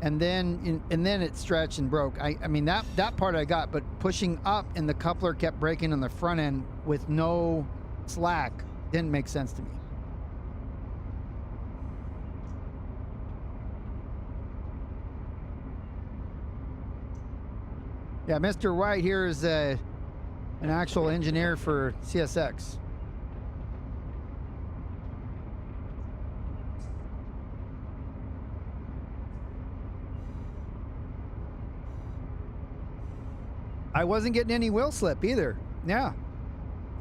And then it stretched and broke. I mean, that part I got, but pushing up and the coupler kept breaking on the front end with no slack didn't make sense to me. Yeah, Mr. White here is an actual engineer for CSX. I wasn't getting any wheel slip either. Yeah.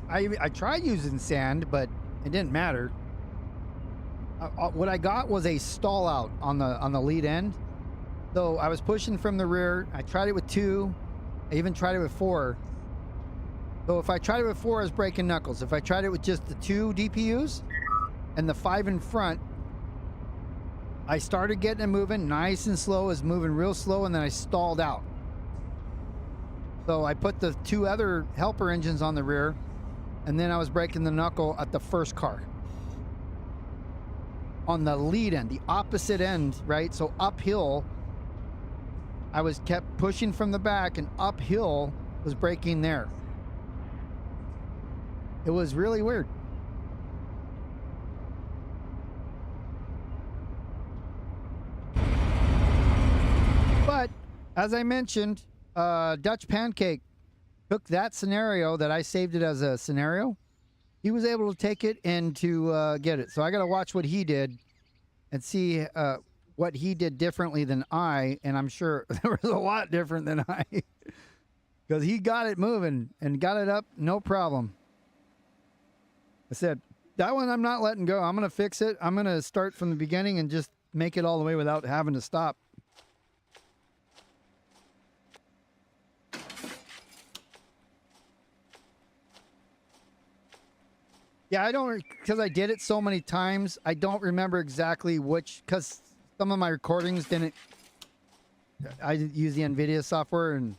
I tried using sand, but it didn't matter. What I got was a stall out on the lead end. So I was pushing from the rear. I tried it with 2. I even tried it with 4. So if I tried it with 4, I was breaking knuckles. If I tried it with just the 2 DPUs and the 5 in front, I started getting it moving nice and slow. It was moving real slow, and then I stalled out. So I put the 2 other helper engines on the rear, and then I was breaking the knuckle at the first car. On the lead end, the opposite end, right? So uphill, I was kept pushing from the back, and uphill was braking there. It was really weird. But as I mentioned, Dutch Pancake took that scenario that I saved it as a scenario. He was able to take it and to get it. So I got to watch what he did and see what he did differently than I. And I'm sure there was a lot different than I, because he got it moving and got it up, no problem. I said, that one I'm not letting go. I'm going to fix it. I'm going to start from the beginning and just make it all the way without having to stop. Yeah, I don't, because I did it so many times, I don't remember exactly which, because some of my recordings didn't, I use the NVIDIA software, and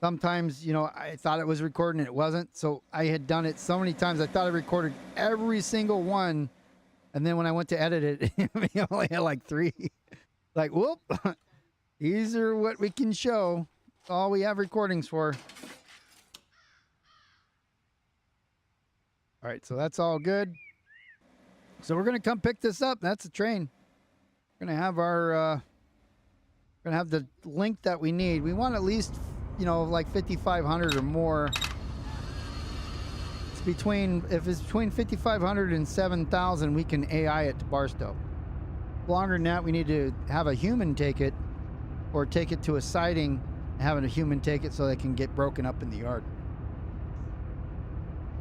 sometimes, you know, I thought it was recording and it wasn't. So I had done it so many times, I thought I recorded every single one. And then when I went to edit it, I only had like 3. Like, whoop, these are what we can show. That's all we have recordings for. All right, so that's all good. So we're going to come pick this up. That's the train. We're going to have our, we're going to have the length that we need. We want at least, you know, like 5,500 or more. It's between, if it's between 5,500 and 7,000, we can AI it to Barstow. Longer than that, we need to have a human take it, or take it to a siding, having a human take it so they can get broken up in the yard.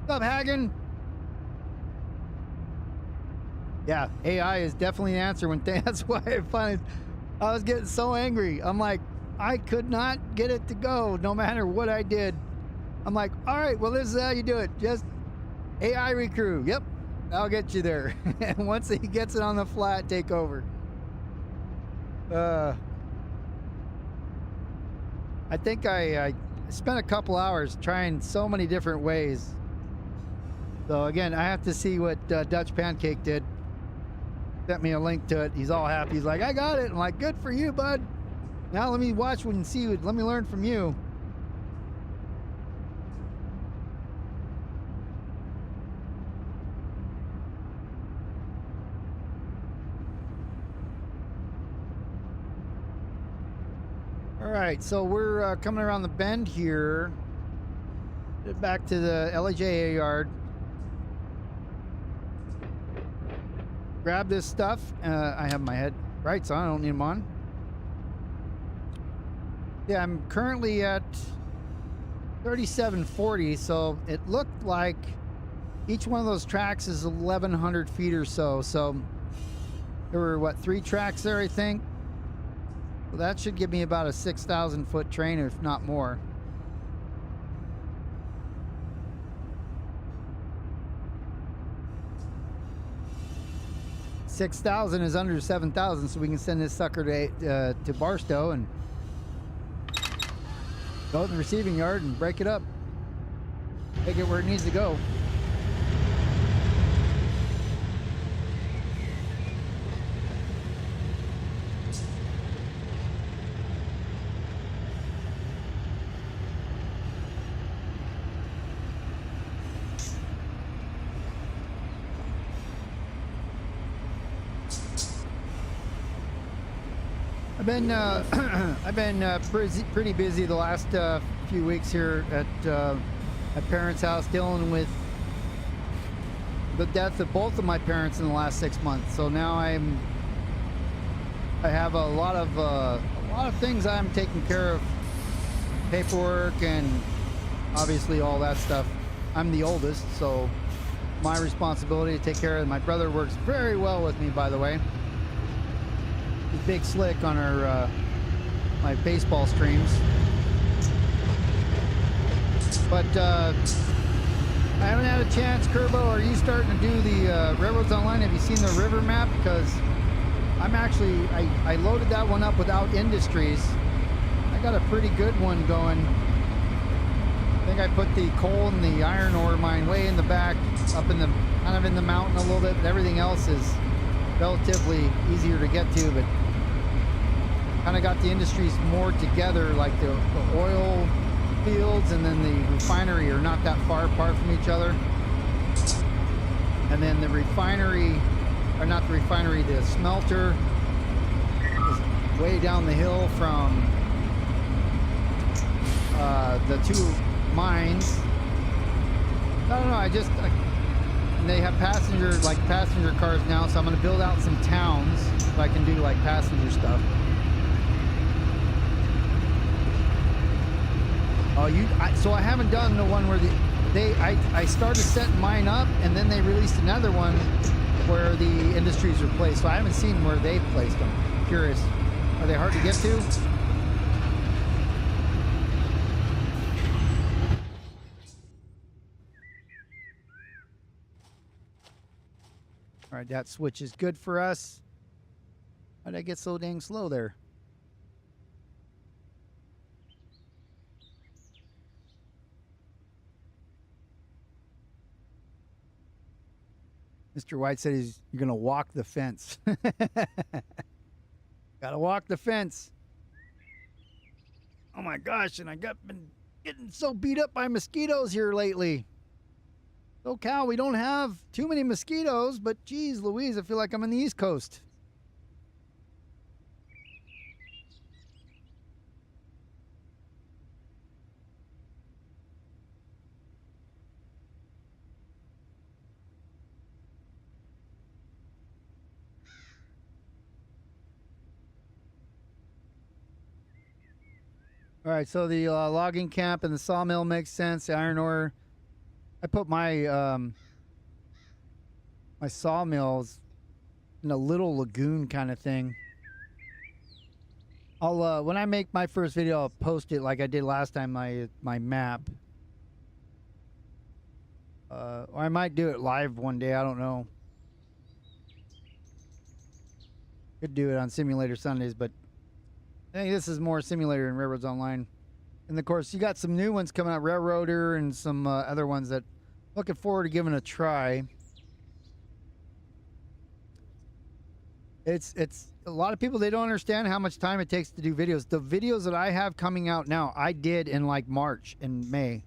What's up, Hagen? Yeah, AI is definitely the answer when that's why I was getting so angry. I'm like, I could not get it to go no matter what I did. I'm like, all right, well, this is how you do it. Just AI recrew. Yep, I'll get you there. And once he gets it on the flat, take over. I think I spent a couple hours trying so many different ways. So again, I have to see what Dutch Pancake did. Sent me a link to it. He's all happy. He's like, I got it. I'm like, good for you, bud. Now let me watch and see. Let me learn from you. All right, so we're coming around the bend here. Get back to the LAJC yard. Grab this stuff. I have my head right, so I don't need them on. Yeah, I'm currently at 3740, so it looked like each one of those tracks is 1,100 feet or so. So there were, what, 3 tracks there, I think? Well, that should give me about a 6,000 foot train, if not more. 6,000 is under 7,000, so we can send this sucker to Barstow and go in the receiving yard and break it up. Take it where it needs to go. I've been pretty busy the last few weeks here at my parents' house, dealing with the death of both of my parents in the last 6 months. So now I have a lot of things I'm taking care of, paperwork and obviously all that stuff. I'm the oldest, so my responsibility to take care of it. My brother works very well with me, by the way. He's big slick on our my baseball streams. But I haven't had a chance. Kerbo, are you starting to do the Railroads Online? Have you seen the river map? Because I'm actually, I loaded that one up without industries. I got a pretty good one going. I think I put the coal and the iron ore mine way in the back, up in the, kind of in the mountain a little bit, but everything else is relatively easier to get to, but kind of got the industries more together, like the oil fields and then the refinery are not that far apart from each other. And then the refinery, or not the refinery, the smelter is way down the hill from the two mines. I don't know, and they have passenger cars now, so I'm going to build out some towns so I can do like passenger stuff. Oh, so I haven't done the one where I started setting mine up, and then they released another one where the industries are placed. So I haven't seen where they placed them. I'm curious. Are they hard to get to? All right, that switch is good for us. Why did I get so dang slow there? Mr. White said you're going to walk the fence. Gotta walk the fence. Oh my gosh, and been getting so beat up by mosquitoes here lately. SoCal, we don't have too many mosquitoes, but geez Louise, I feel like I'm on the East Coast. All right, so the logging camp and the sawmill makes sense. The iron ore, I put my my sawmills in a little lagoon kind of thing. I'll when I make my first video, I'll post it like I did last time. My map, or I might do it live one day. I don't know. Could do it on Simulator Sundays, but I think this is more simulator and Railroads Online. And of course, you got some new ones coming out, Railroader, and some other ones that I'm looking forward to giving a try. It's a lot of people, they don't understand how much time it takes to do videos. The videos that I have coming out now, I did in like March and May.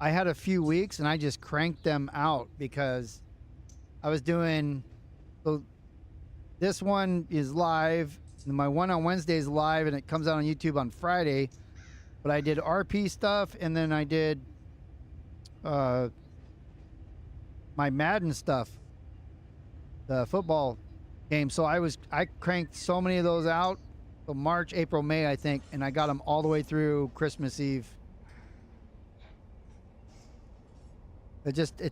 I had a few weeks and I just cranked them out because I was doing, so this one is live. My one on Wednesday is live and it comes out on YouTube on Friday. But I did RP stuff and then I did my Madden stuff, the football game. So I cranked so many of those out. So March, April, May, I think, and I got them all the way through Christmas Eve. Everybody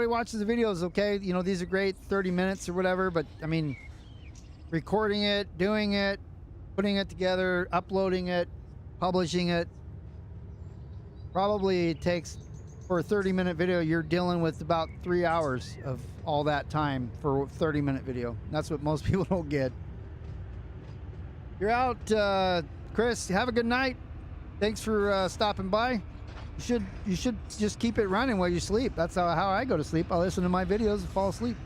watches the videos, okay? You know, these are great, 30 minutes or whatever, but I mean, recording it, doing it, putting it together, uploading it, publishing it, probably takes, for a 30-minute video, you're dealing with about 3 hours of all that time for a 30-minute video. That's what most people don't get. You're out, Chris. Have a good night. Thanks for stopping by. You should just keep it running while you sleep. That's how I go to sleep. I listen to my videos and fall asleep.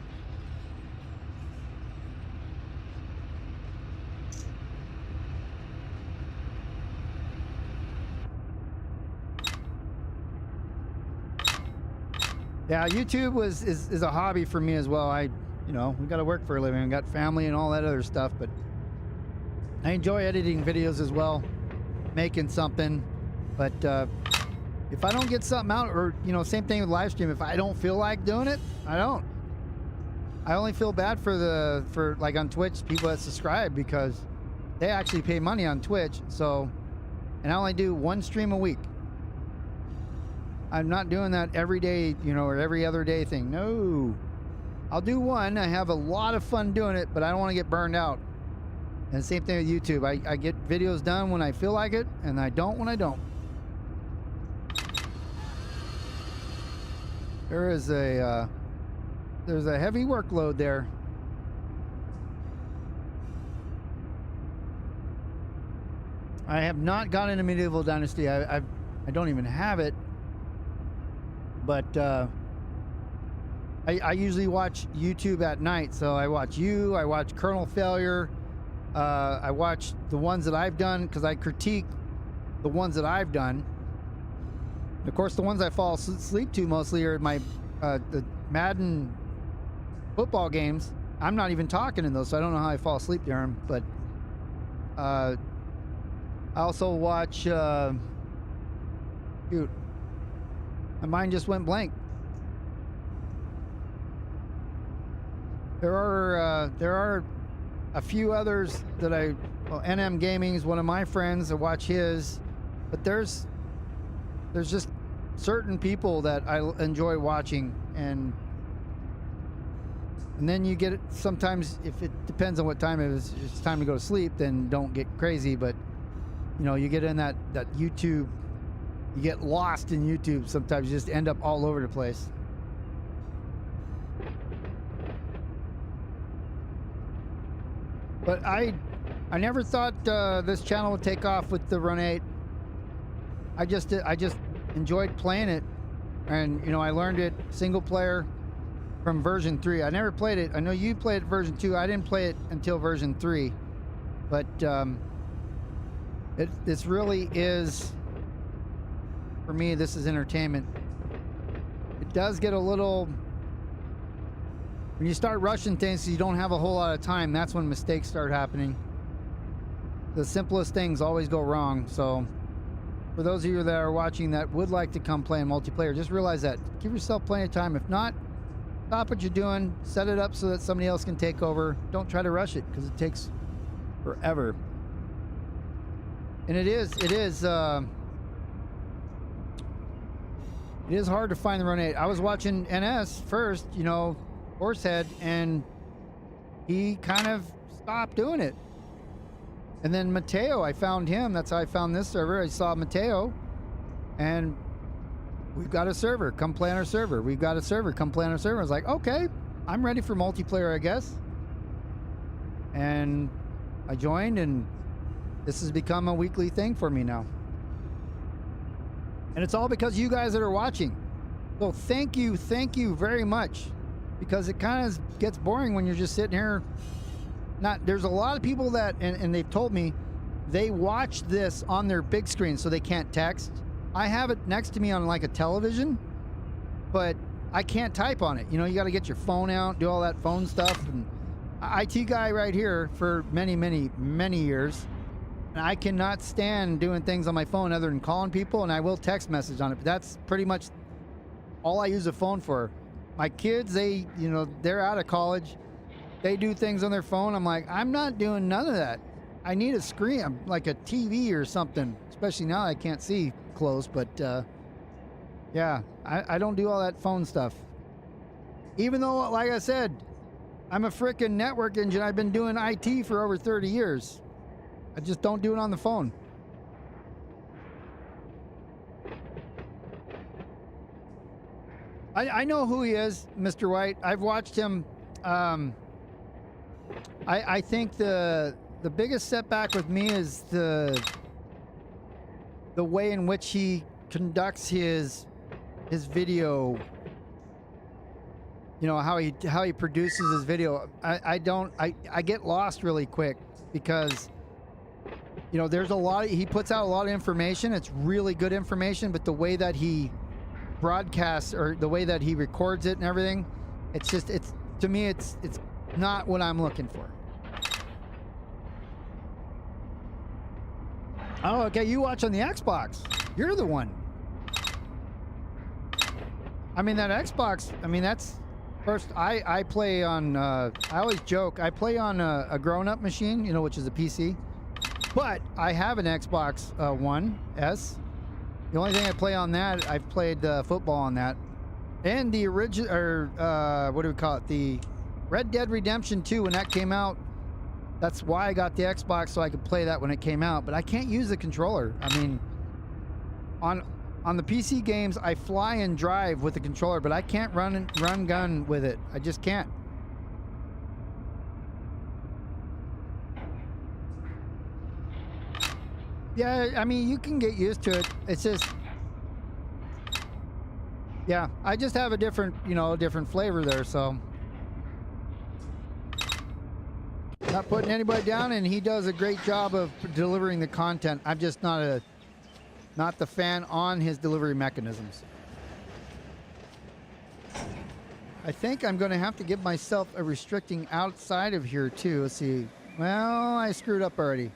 Yeah, YouTube is a hobby for me as well. We got to work for a living. I got family and all that other stuff, but I enjoy editing videos as well, making something, but if I don't get something out, or same thing with live stream, if I don't feel like doing it, I don't. I only feel bad for like on Twitch, people that subscribe, because they actually pay money on Twitch. So, and I only do one stream a week. I'm not doing that every day, or every other day thing. No, I'll do one. I have a lot of fun doing it, but I don't want to get burned out. And same thing with YouTube. I get videos done when I feel like it, and I don't when I don't. There's a heavy workload there. I have not gone into Medieval Dynasty. I don't even have it. But I usually watch YouTube at night. So I watch you. I watch Kernel Failure. I watch the ones that I've done, because I critique the ones that I've done. Of course, the ones I fall asleep to mostly are my the Madden football games. I'm not even talking in those, so I don't know how I fall asleep during them. But I also watch. Shoot, my mind just went blank. There are a few others that NM Gaming is one of my friends. I watch his, but there's just certain people that I enjoy watching, and then you get it sometimes. If it depends on what time it is, it's time to go to sleep, then don't get crazy. But you get in that YouTube, you get lost in YouTube. Sometimes you just end up all over the place. But I never thought this channel would take off with the Run8. I just enjoyed playing it, and I learned it single player from version 3. I never played it. I know you played it version 2. I didn't play it until version 3. But this really is, for me, this is entertainment. It does get a little, when you start rushing things, you don't have a whole lot of time. That's when mistakes start happening. The simplest things always go wrong. So for those of you that are watching that would like to come play in multiplayer, just realize that. Give yourself plenty of time. If not, stop what you're doing. Set it up so that somebody else can take over. Don't try to rush it, because it takes forever. And it is hard to find the Run8. I was watching NS first, Horsehead, and he kind of stopped doing it. And then Mateo, I found him. That's how I found this server. I saw Mateo, and we've got a server. Come play on our server. We've got a server. Come play on our server. I was like, okay, I'm ready for multiplayer, I guess. And I joined, and this has become a weekly thing for me now. And it's all because you guys that are watching. So thank you very much. Because it kind of gets boring when you're just sitting here. There's a lot of people that, and they've told me, they watch this on their big screen so they can't text. I have it next to me on like a television, but I can't type on it. You got to get your phone out, do all that phone stuff. And IT guy right here for many, many, many years. And I cannot stand doing things on my phone other than calling people, and I will text message on it. But that's pretty much all I use a phone for. My kids, they're out of college. They do things on their phone. I'm like, I'm not doing none of that. I need a screen, like a TV or something. Especially now I can't see close, but yeah, I don't do all that phone stuff. Even though, like I said, I'm a frickin' network engineer. I've been doing IT for over 30 years. I just don't do it on the phone. I know who he is, Mr. White. I've watched him. I think the biggest setback with me is the way in which he conducts his video. How he produces his video. I get lost really quick, because there's a lot. He puts out a lot of information. It's really good information, but the way that he broadcasts, or the way that he records it and everything, to me it's not what I'm looking for. Oh, okay. You watch on the Xbox. You're the one. I mean, that Xbox, I mean, that's first. I play on, I always joke, I play on a grown-up machine, you know, which is a PC. But I have an Xbox One S. The only thing I play on that, I've played football on that. And the original, or what do we call it? The Red Dead Redemption 2, when that came out, that's why I got the Xbox, so I could play that when it came out. But I can't use the controller. I mean, on the PC games, I fly and drive with the controller, but I can't run gun with it. I just can't. Yeah, I mean, you can get used to it. It's just, yeah, I just have a different, you know, different flavor there, so. Not putting anybody down, and he does a great job of delivering the content. I'm just not the fan on his delivery mechanisms. I think I'm going to have to give myself a restricting outside of here too. Let's see. Well, I screwed up already.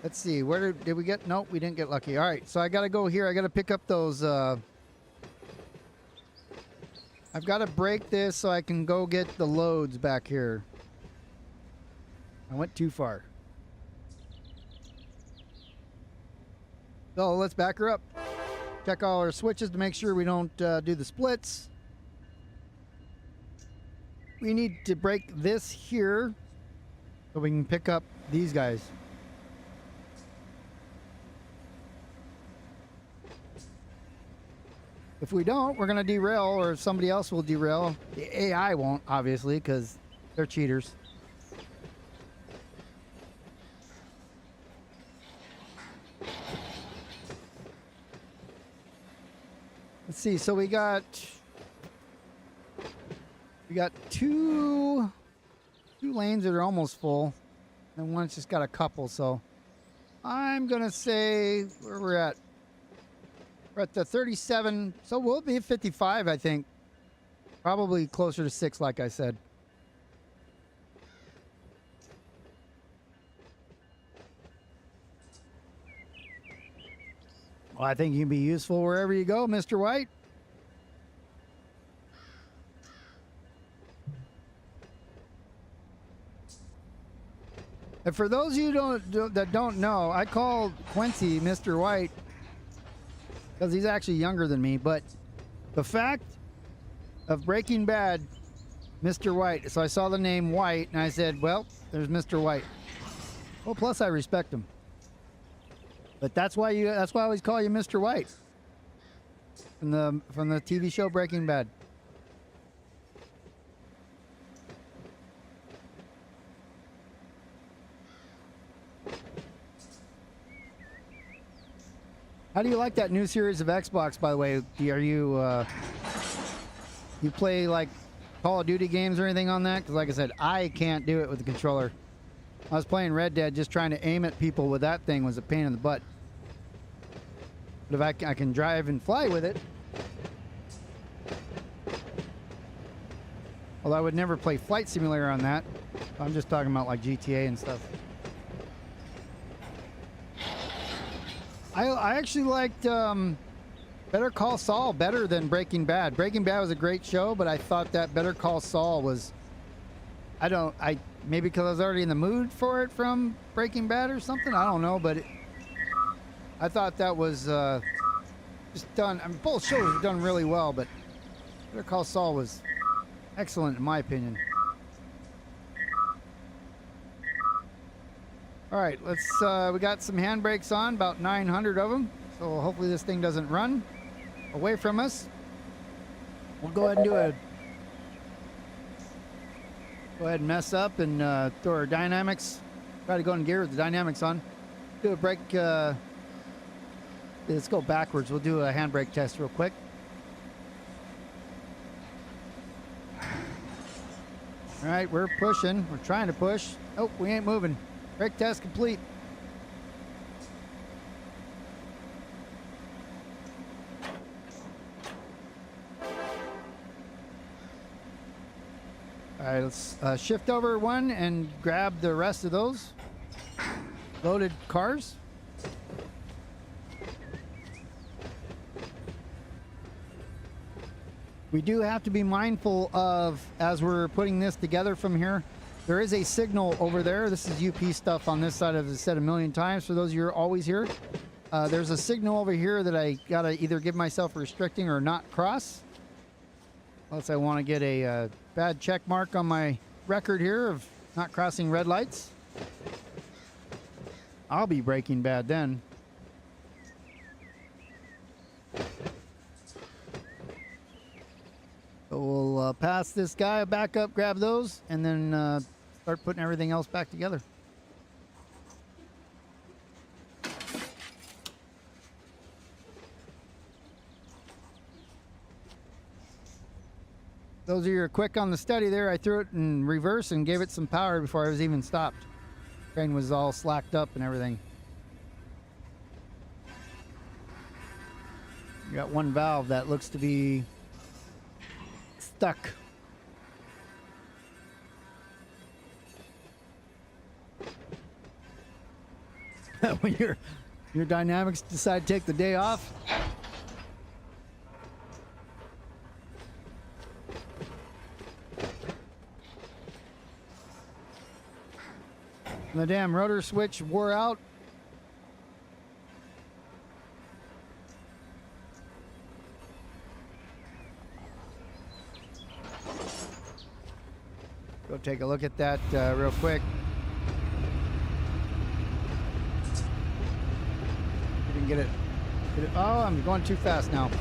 Let's see. Where did we get? Nope, we didn't get lucky. All right, so I got to go here. I got to pick up those. I've got to break this so I can go get the loads back here. I went too far. So let's back her up. Check all our switches to make sure we don't do the splits. We need to break this here so we can pick up these guys. If we don't, we're going to derail, or somebody else will derail. The AI won't, obviously, because they're cheaters. Let's see. So we got two lanes that are almost full, and one's just got a couple. So I'm going to say where we're at. We're at the 37, so we'll be at 55, I think. Probably closer to 6, like I said. Well, I think you can be useful wherever you go, Mr. White. And for those of you that don't know, I call Quincy Mr. White because he's actually younger than me, but the fact of Breaking Bad, Mr. White. So I saw the name White and I said, well, there's Mr. White. Well, plus I respect him. But that's why I always call you Mr. White. From the TV show Breaking Bad. How do you like that new series of Xbox, by the way? Are you you play like Call of Duty games or anything on that? Because like I said, I can't do it with the controller. I was playing Red Dead, just trying to aim at people with that thing was a pain in the butt. But if I can drive and fly with it. Although I would never play Flight Simulator on that. I'm just talking about like GTA and stuff. I actually liked Better Call Saul better than Breaking Bad. Breaking Bad was a great show, but I thought that Better Call Saul was, maybe because I was already in the mood for it from Breaking Bad or something. I don't know, but I thought that was just done. I mean, both shows were done really well, but Better Call Saul was excellent in my opinion. All right, let's, we got some handbrakes on, about 900 of them. So hopefully this thing doesn't run away from us. We'll go ahead and go ahead and mess up and throw our dynamics. Try to go in gear with the dynamics on. Do a brake, let's go backwards. We'll do a handbrake test real quick. All right, we're pushing. We're trying to push. Oh, we ain't moving. Brake test complete. All right, let's shift over one and grab the rest of those. loaded cars. We do have to be mindful of, as we're putting this together from here, there is a signal over there. This is UP stuff on this side, as I said a million times for those of you who are always here. There's a signal over here that I gotta either give myself restricting or not cross. Unless I want to get a bad check mark on my record here of not crossing red lights. I'll be braking bad then. So we'll pass this guy, back up, grab those, and then start putting everything else back together. Those of you who are quick on the steady there, I threw it in reverse and gave it some power before I was even stopped. Train was all slacked up and everything. You got one valve that looks to be stuck. When your dynamics decide to take the day off. The damn rotor switch wore out. Go take a look at that real quick. You can get it. Oh, I'm going too fast now.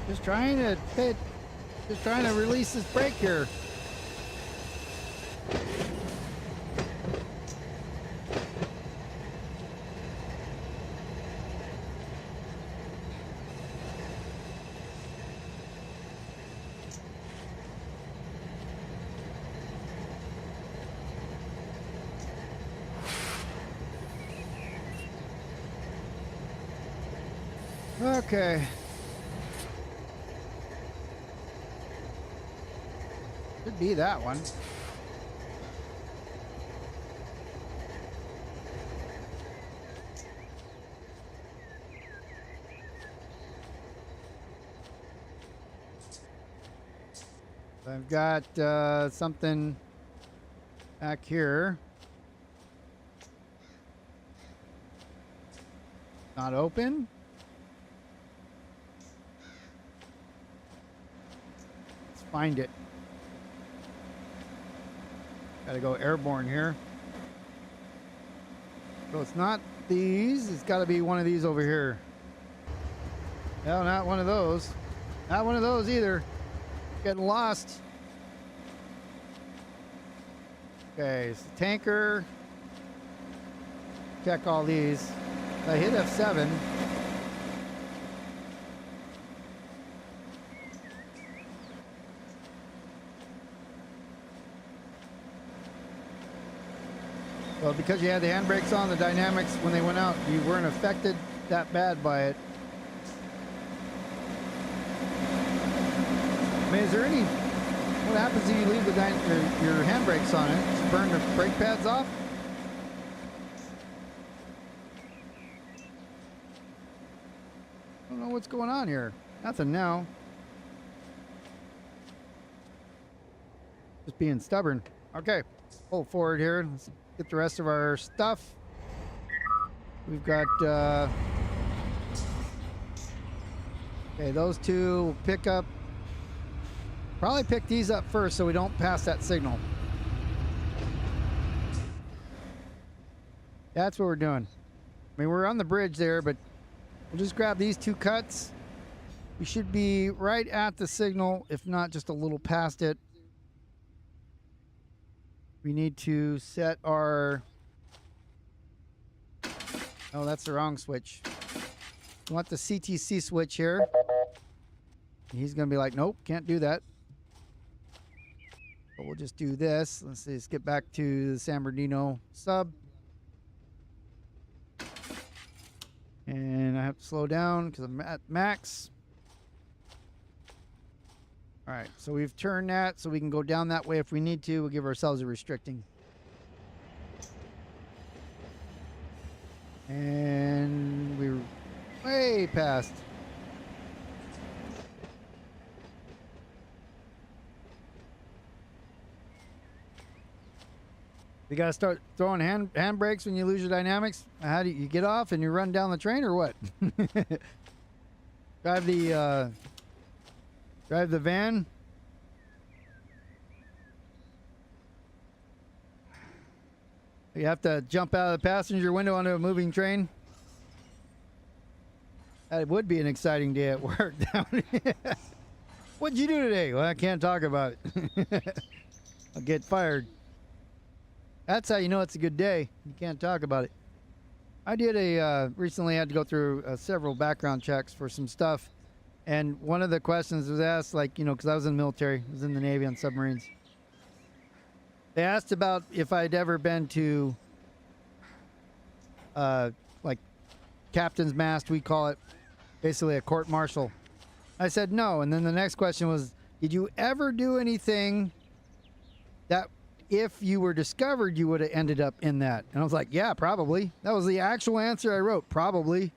Just trying to release this brake here. Okay. Could be that one. I've got something back here. Not open. Let's find it. Gotta go airborne here. So it's not these. It's got to be one of these over here. No, not one of those. Not one of those either. Getting lost. Okay, so tanker. Check all these. I hit F7. Well, because you had the handbrakes on, the dynamics, when they went out, you weren't affected that bad by it. I mean, is there any... What happens if you leave your handbrakes on it? Just burn the brake pads off? I don't know what's going on here. Nothing now. Just being stubborn. Okay, pull forward here. Let's get the rest of our stuff. We've got okay, those two will pick up. Probably pick these up first so we don't pass that signal. That's what we're doing. I mean, we're on the bridge there, but we'll just grab these two cuts. We should be right at the signal, if not just a little past it. We need to set our... Oh, that's the wrong switch. We want the CTC switch here. He's going to be like, nope, can't do that. But we'll just do this. Let's see, let's get back to the San Bernardino Sub. And I have to slow down because I'm at max. All right, so we've turned that so we can go down that way if we need to. We'll give ourselves a restricting. And we're way past. You got to start throwing hand brakes when you lose your dynamics. How do you get off and you run down the train, or what? Drive the van. You have to jump out of the passenger window onto a moving train. That would be an exciting day at work. What'd you do today? Well, I can't talk about it. I'll get fired. That's how you know it's a good day. You can't talk about it. I did recently had to go through several background checks for some stuff. And one of the questions was asked, like, you know, because I was in the military, I was in the Navy on submarines. They asked about if I'd ever been to, like, captain's mast, we call it, basically a court martial. I said no. And then the next question was, did you ever do anything that if you were discovered, you would have ended up in that? And I was like, yeah, probably. That was the actual answer I wrote, probably.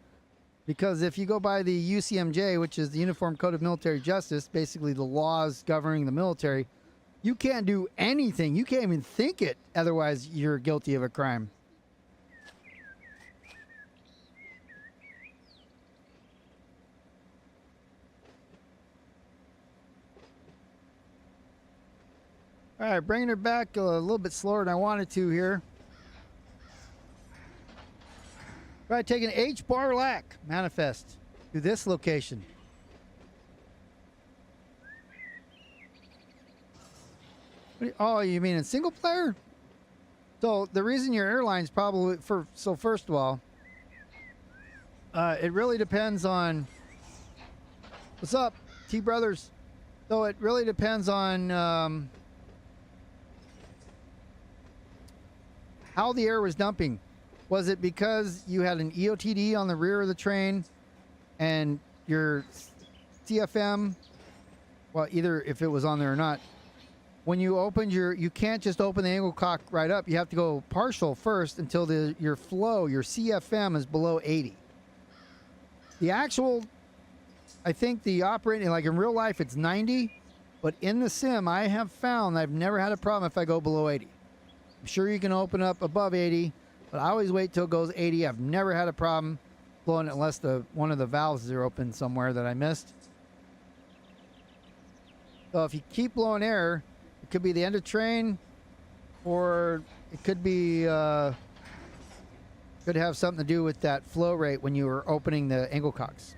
Because if you go by the UCMJ, which is the Uniform Code of Military Justice, basically the laws governing the military, you can't do anything. You can't even think it. Otherwise, you're guilty of a crime. All right, bringing her back a little bit slower than I wanted to here. Try taking H-bar lack manifest to this location. Oh, you mean in single player? So the reason your airline's probably so first of all, it really depends on what's up, T brothers. So it really depends on how the air was dumping. Was it because you had an EOTD on the rear of the train and your CFM, well, either if it was on there or not, when you opened you can't just open the angle cock right up. You have to go partial first until your flow, your CFM is below 80. The actual, I think the operating, like in real life, it's 90, but in the sim, I have found I've never had a problem if I go below 80. I'm sure you can open up above 80, but I always wait till it goes 80. I've never had a problem blowing it unless one of the valves are open somewhere that I missed. So if you keep blowing air, it could be the end of train, or it could be could have something to do with that flow rate when you were opening the angle cocks.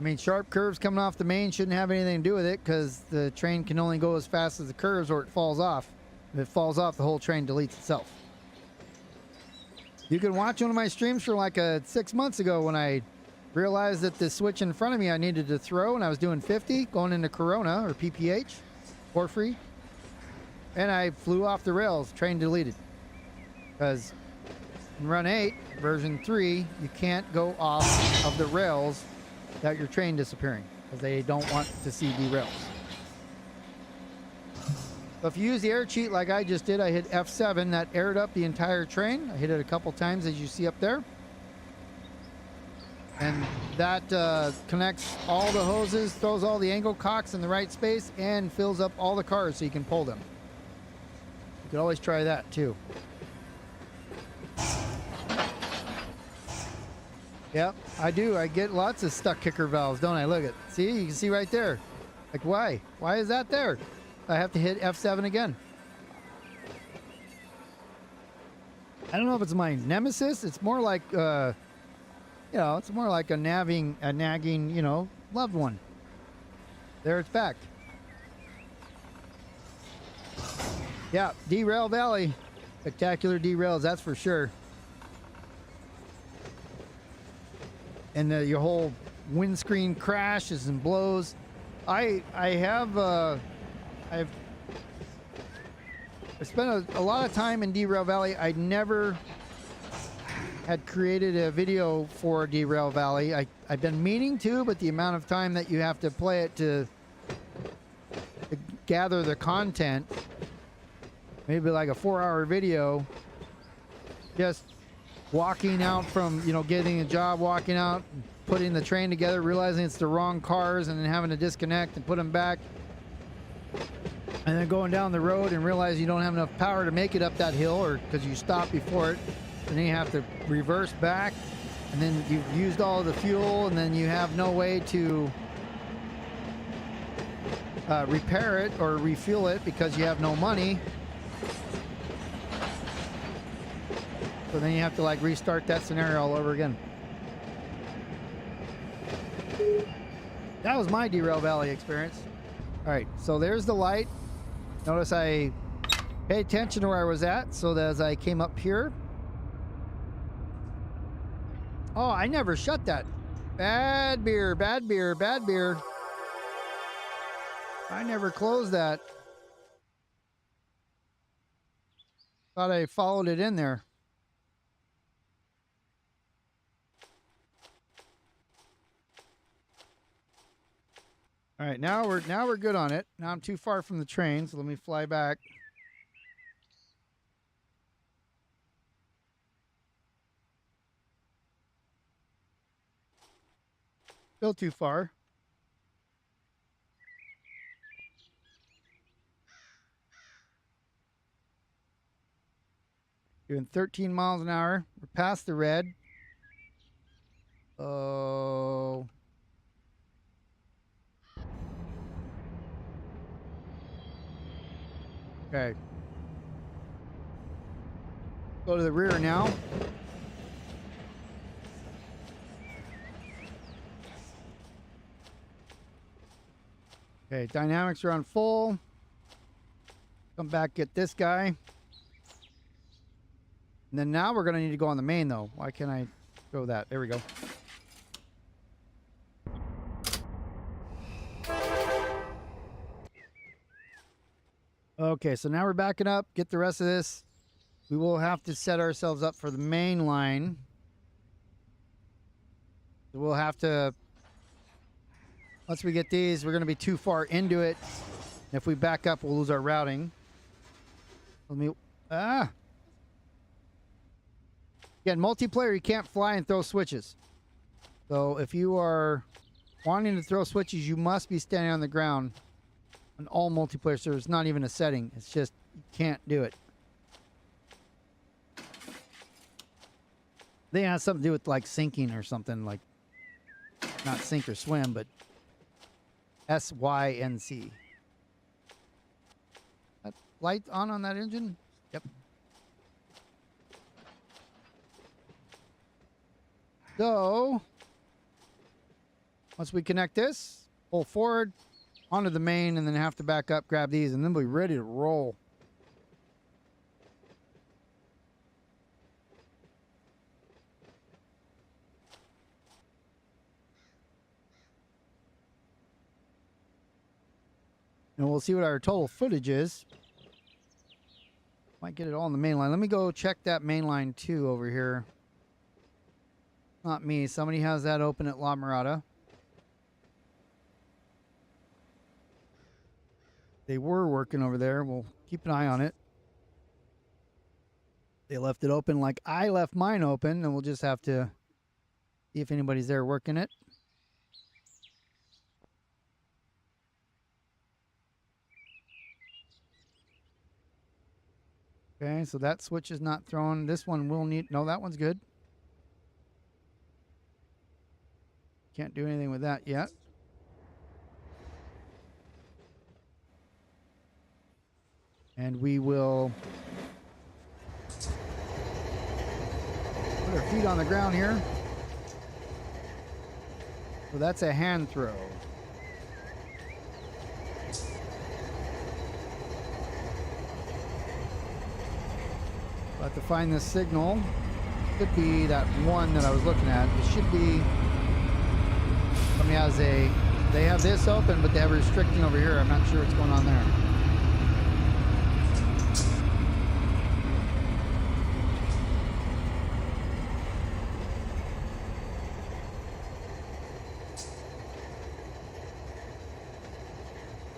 I mean, sharp curves coming off the main shouldn't have anything to do with it because the train can only go as fast as the curves or it falls off. If it falls off, the whole train deletes itself. You can watch one of my streams from like 6 months ago when I realized that the switch in front of me I needed to throw, and I was doing 50 going into Corona or PPH or free, and I flew off the rails, train deleted. Because in Run 8 version 3, you can't go off of the rails without your train disappearing because they don't want to see derails. So if you use the air cheat like I just did, I hit F7, that aired up the entire train. I hit it a couple times as you see up there. And that connects all the hoses, throws all the angle cocks in the right space, and fills up all the cars so you can pull them. You could always try that too. Yep, I do. I get lots of stuck kicker valves, don't I? Look at, see, you can see right there. Like, why? Why is that there? I have to hit F7 again. I don't know if it's my nemesis. It's more like, you know, it's more like a nagging, you know, loved one. There it's back. Yeah, Derail Valley. Spectacular derails, that's for sure. And your whole windscreen crashes and blows. I've spent a lot of time in Derail Valley. I never had created a video for Derail Valley. I've been meaning to, but the amount of time that you have to play it to gather the content, maybe like a 4-hour video, just walking out from, you know, getting a job, walking out, putting the train together, realizing it's the wrong cars, and then having to disconnect and put them back, and then going down the road and realize you don't have enough power to make it up that hill, or because you stopped before it, and then you have to reverse back, and then you've used all of the fuel, and then you have no way to repair it or refuel it because you have no money. So then you have to like restart that scenario all over again. That was my Derail Valley experience. All right, so there's the light. Notice I paid attention to where I was at, so that as I came up here. Oh, I never shut that. Bad beer, bad beer, bad beer. I never closed that. Thought I followed it in there. All right, now we're good on it. Now I'm too far from the train, so let me fly back. Still too far. Doing 13 miles an hour. We're past the red. Oh. Okay. Go to the rear now. Okay, dynamics are on full. Come back, get this guy. And then now we're going to need to go on the main, though. Why can't I go that? There we go. Okay, so now we're backing up. Get the rest of this. We will have to set ourselves up for the main line. So we'll have to... Once we get these, we're going to be too far into it. If we back up, we'll lose our routing. Let me... Again, multiplayer, you can't fly and throw switches. So if you are wanting to throw switches, you must be standing on the ground. On all multiplayer servers, not even a setting. It's just, you can't do it. I think it has something to do with like sinking or something, like not sink or swim, but SYNC. That light on that engine? Yep. So, once we connect this, pull forward, onto the main, and then have to back up, grab these, and then we'll be ready to roll. And we'll see what our total footage is. Might get it all on the main line. Let me go check that main line too over here. Not me. Somebody has that open at La Mirada. They were working over there. We'll keep an eye on it. They left it open like I left mine open, and we'll just have to see if anybody's there working it. Okay, so that switch is not thrown. This one will need... No, that one's good. Can't do anything with that yet. And we will put our feet on the ground here. So that's a hand throw. We'll have to find this signal. Could be that one that I was looking at. It should be... Somebody has a... They have this open, but they have a restricting over here. I'm not sure what's going on there.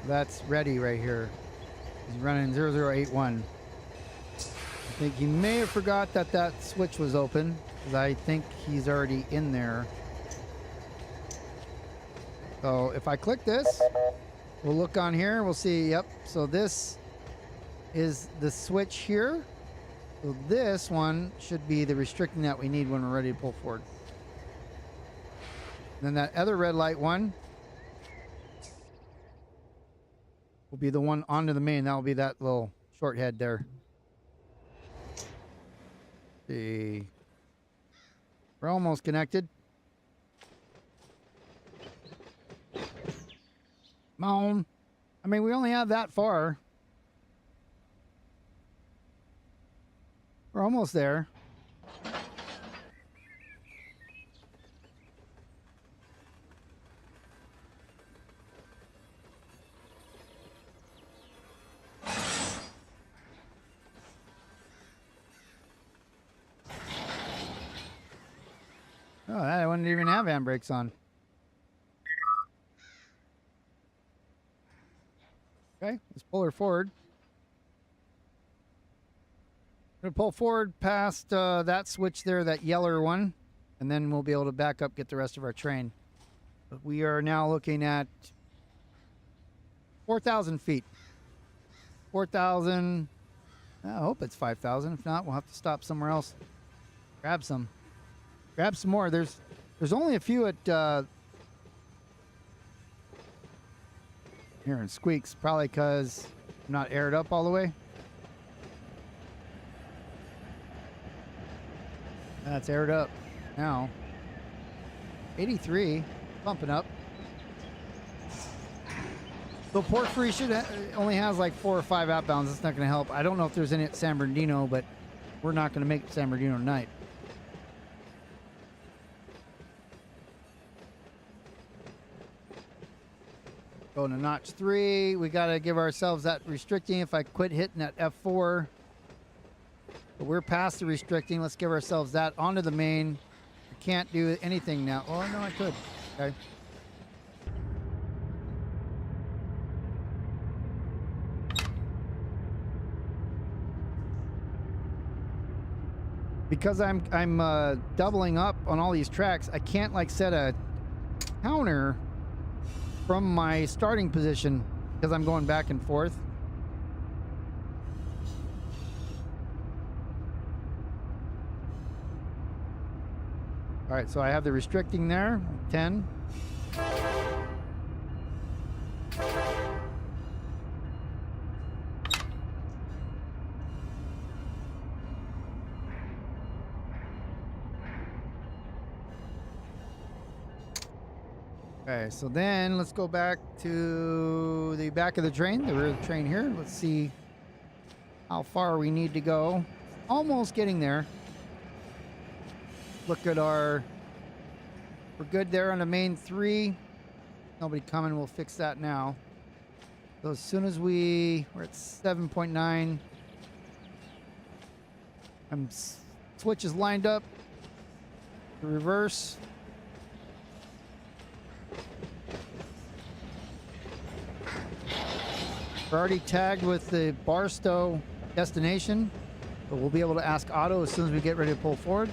That's ready right here. He's running 0081. I think he may have forgot that that switch was open, because I think he's already in there. So if I click this, we'll look on here, we'll see, yep. So this is the switch here. So this one should be the restricting that we need when we're ready to pull forward. And then that other red light one will be the one onto the main. That will be that little short head there. See, we're almost connected. Come on. I mean, we only have that far. We're almost there. Oh, I wouldn't even have handbrakes on. Okay, let's pull her forward. I'm gonna pull forward past that switch there, that yeller one, and then we'll be able to back up, get the rest of our train. But we are now looking at 4,000 feet. 4,000. I hope it's 5,000. If not, we'll have to stop somewhere else. Grab some. Grab some more. There's only a few at here in Squeaks, probably because I'm not aired up all the way. That's aired up now. 83, bumping up. So Port Free should only has like 4 or 5 outbounds. That's not going to help. I don't know if there's any at San Bernardino, but we're not going to make San Bernardino tonight. Going to notch 3. We got to give ourselves that restricting. If I quit hitting that F4, but we're past the restricting. Let's give ourselves that onto the main. I can't do anything now. Oh, no, I could. Okay. Because I'm doubling up on all these tracks, I can't like set a counter from my starting position because I'm going back and forth. All right, so I have the restricting there, 10. Okay, so then let's go back to the back of the train, the rear of the train here. Let's see how far we need to go. Almost getting there. Look at our, we're good there on the main 3. Nobody coming, we'll fix that now. So as soon as we're at 7.9. Switch is lined up. The reverse. We're already tagged with the Barstow destination, but we'll be able to ask Otto as soon as we get ready to pull forward.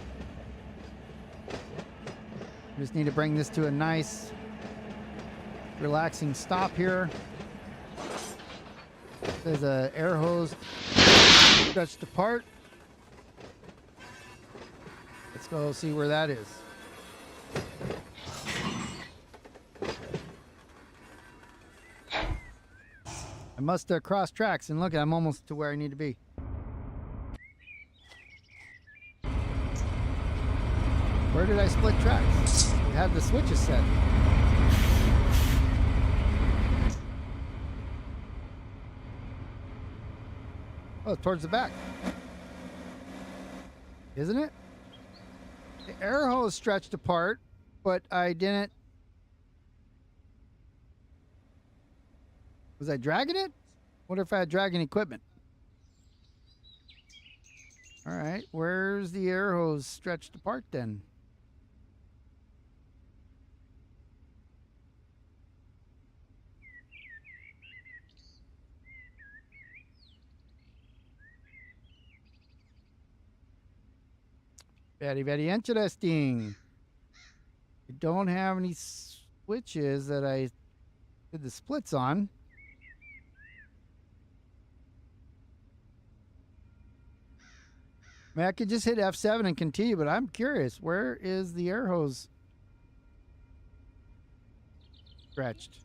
We just need to bring this to a nice, relaxing stop here. There's an air hose stretched apart. Let's go see where that is. I must cross tracks, and look, I'm almost to where I need to be. Where did I split tracks? I had the switches set. Oh, towards the back. Isn't it? The air hose stretched apart, but I didn't. Was I dragging it? What if I had dragging equipment? All right, where's the air hose stretched apart then? Very, very interesting. I don't have any switches that I did the splits on. I mean, I could just hit F7 and continue, but I'm curious. Where is the air hose stretched?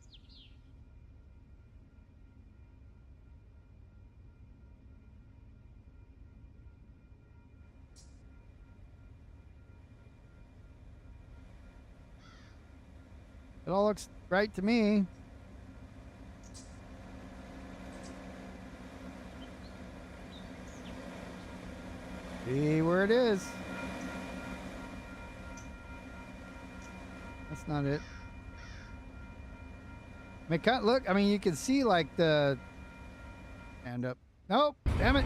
It all looks right to me. See where it is. That's not it. I mean, look, I mean, you can see like the hand up. Nope, damn it.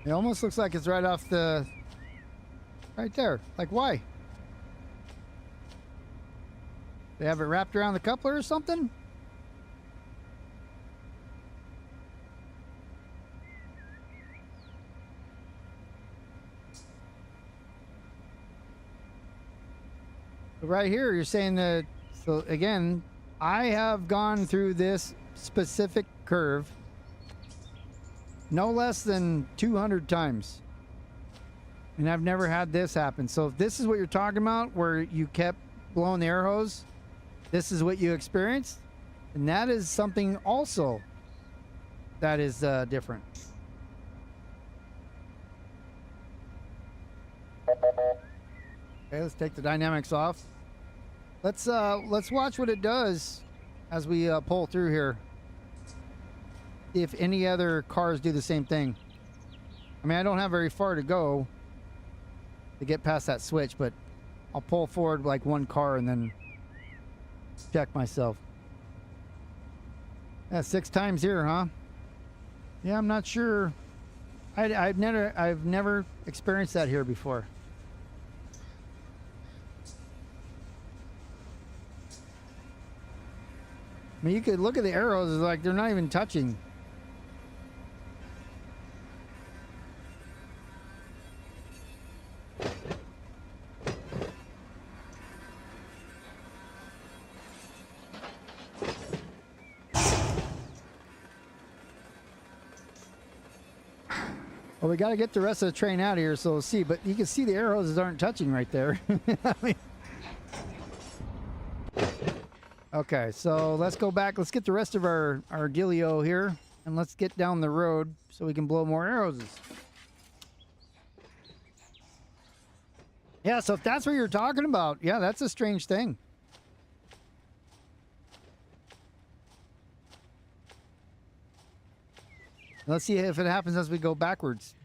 It almost looks like it's right off the, right there. Like, why? They have it wrapped around the coupler or something? Right here, you're saying that, so again, I have gone through this specific curve no less than 200 times. And I've never had this happen. So if this is what you're talking about, where you kept blowing the air hose, this is what you experienced. And that is something also that is different. Okay, let's take the dynamics off. Let's watch what it does as we pull through here. If any other cars do the same thing. I mean, I don't have very far to go to get past that switch, but I'll pull forward like one car and then check myself. Yeah, 6 times here, huh? Yeah, I'm not sure. I've never experienced that here before. I mean, you could look at the arrows, it's like they're not even touching. Well, we got to get the rest of the train out of here, so we'll see. But you can see the arrows aren't touching right there. I mean, okay, so let's go back. Let's get the rest of our dealio here, and let's get down the road so we can blow more arrows. Yeah, so if that's what you're talking about, yeah, that's a strange thing. Let's see if it happens as we go backwards.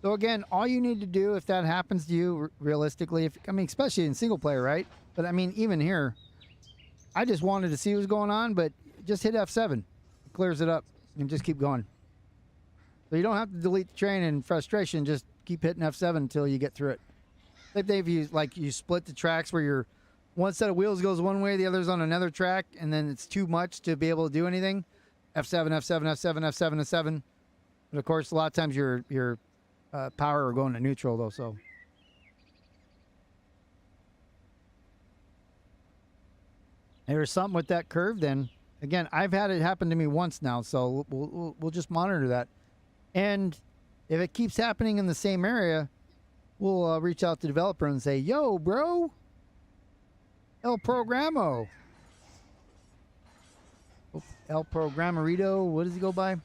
So again, all you need to do if that happens to you, realistically, I mean, especially in single player, right? But I mean, even here, I just wanted to see what was going on, but just hit F7. It clears it up and just keep going. So you don't have to delete the train in frustration. Just keep hitting F7 until you get through it. If they've used, like, you split the tracks where your one set of wheels goes one way, the other's on another track, and then it's too much to be able to do anything. F7, F7, F7, F7, F7. But of course, a lot of times your power are going to neutral though, so. There's something with that curve then. Again, I've had it happen to me once now, so we'll just monitor that. And if it keeps happening in the same area, we'll reach out to the developer and say, yo, bro, El Programo. El Programmerito, what does he go by?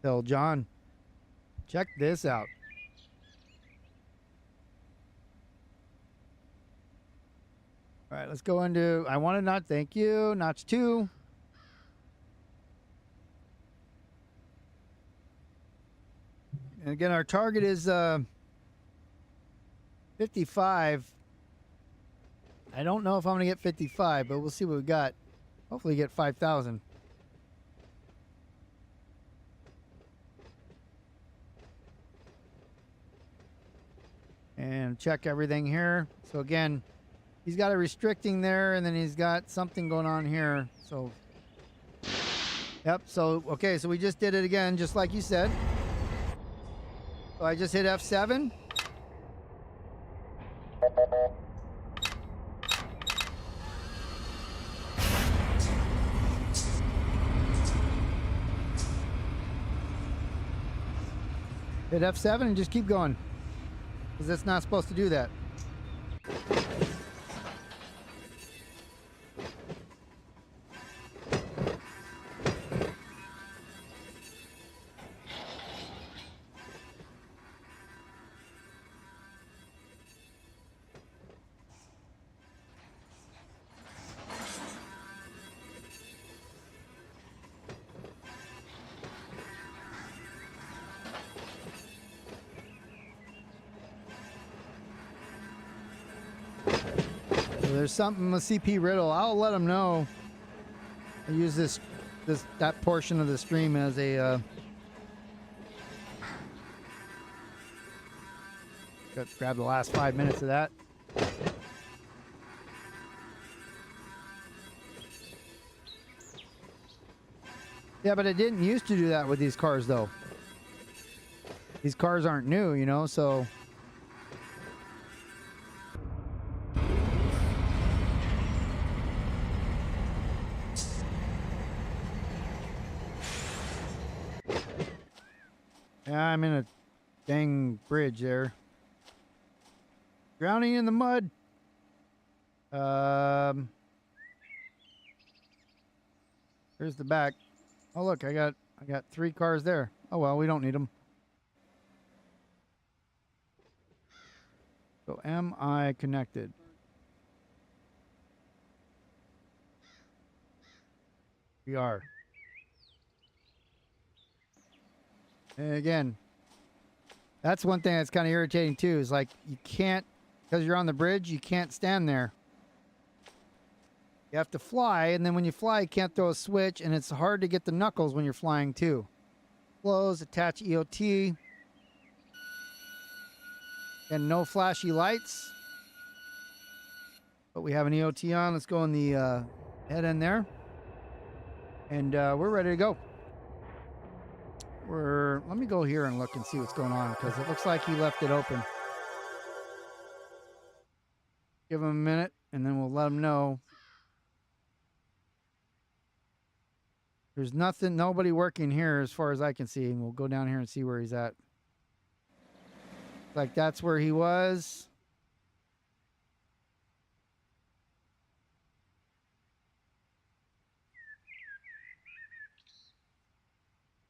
Tell John, check this out. All right, let's go into, I want to not, thank you, notch 2. And again, our target is 55. I don't know if I'm going to get 55, but we'll see what we got. Hopefully get 5,000. and check everything here. So again, he's got a restricting there, and then he's got something going on here. So, yep. So, okay. So we just did it again, just like you said. So I just hit F7. Hit F7 and just keep going, because it's not supposed to do that. There's something with CP Riddle. I'll let them know. I use that portion of the stream as a grab the last 5 minutes of that. Yeah, but it didn't used to do that with these cars, though. These cars aren't new, you know, so. Yeah, I'm in a dang bridge there. Drowning in the mud. Here's the back. Oh look, I got 3 cars there. Oh well, we don't need them. So am I connected? We are. And again, that's one thing that's kind of irritating too, is like you can't, because you're on the bridge, you can't stand there. You have to fly, and then when you fly, you can't throw a switch, and it's hard to get the knuckles when you're flying too. Close, attach EOT. And no flashy lights. But we have an EOT on. Let's go in the head end there. And we're ready to go. Let me go here and look and see what's going on, because it looks like he left it open. Give him a minute, and then we'll let him know. There's nobody working here as far as I can see, and we'll go down here and see where he's at. Like that's where he was.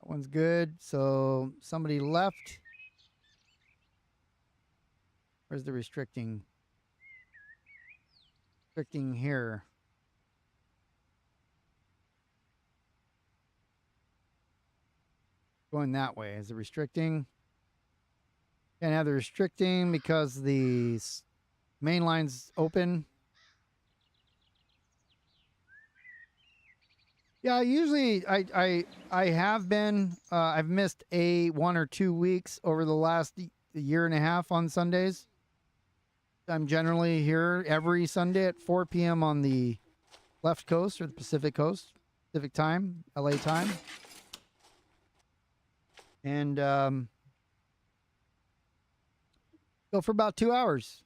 That one's good. So somebody left. Where's the restricting? Restricting here. Going that way. Is it restricting? Can't have the restricting because the main line's open. Yeah, usually I have been. I've missed 1 or 2 weeks over the last year and a half on Sundays. I'm generally here every Sunday at 4 p.m. on the left coast or the Pacific coast, Pacific time, LA time. And go for about 2 hours.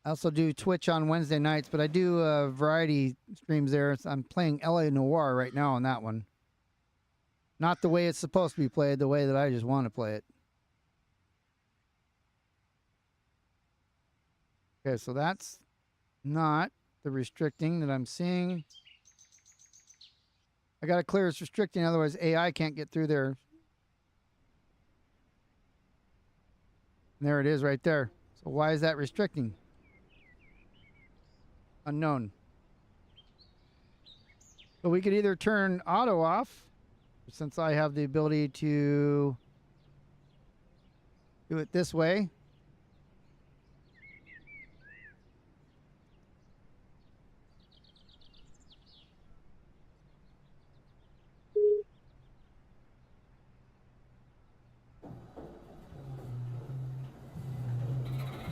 I also do Twitch on Wednesday nights, but I do variety streams there. I'm playing LA Noire right now on that one. Not the way it's supposed to be played, the way that I just want to play it. Okay, so that's not the restricting that I'm seeing. I got to clear its restricting, otherwise AI can't get through there. And there it is right there. So why is that restricting? Unknown. So we could either turn auto off, since I have the ability to do it this way.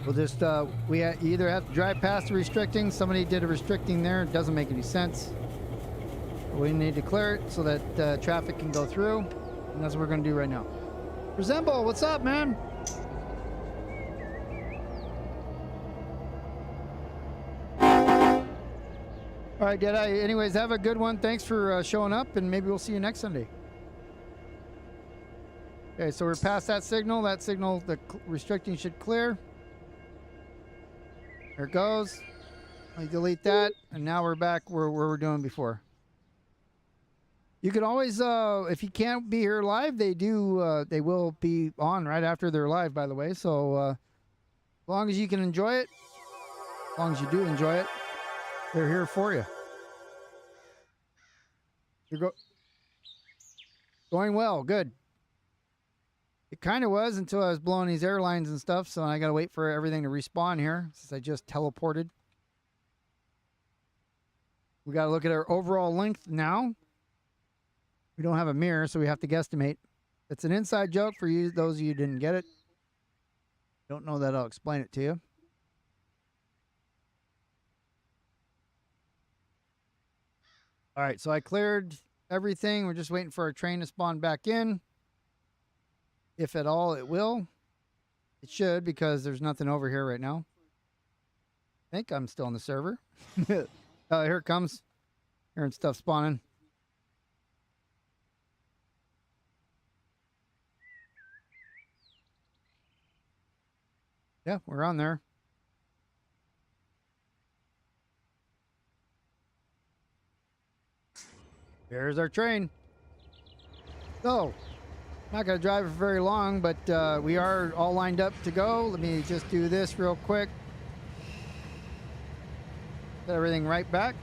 We'll just, you either have to drive past the restricting. Somebody did a restricting there. It doesn't make any sense. We need to clear it so that traffic can go through. And that's what we're going to do right now. Resemble, what's up, man? All right, Deadeye. Anyways, have a good one. Thanks for showing up, and maybe we'll see you next Sunday. Okay, so we're past that signal. That signal, the restricting should clear. There it goes. I delete that, and now we're back where we were doing before. You can always, if you can't be here live, they will be on right after they're live, by the way. So as long as you can enjoy it, as long as you do enjoy it, they're here for you. You're going well, good. It kind of was until I was blowing these airlines and stuff, so I got to wait for everything to respawn here since I just teleported. We got to look at our overall length now. We don't have a mirror, so we have to guesstimate. It's an inside joke for you, those of you who didn't get it. Don't know that, I'll explain it to you. All right, so I cleared everything. We're just waiting for our train to spawn back in. If at all, it will. It should, because there's nothing over here right now. I think I'm still on the server. Here it comes. Hearing stuff spawning. Yeah, we're on there. There's our train. So, not going to drive it for very long, but we are all lined up to go. Let me just do this real quick. Set everything right back.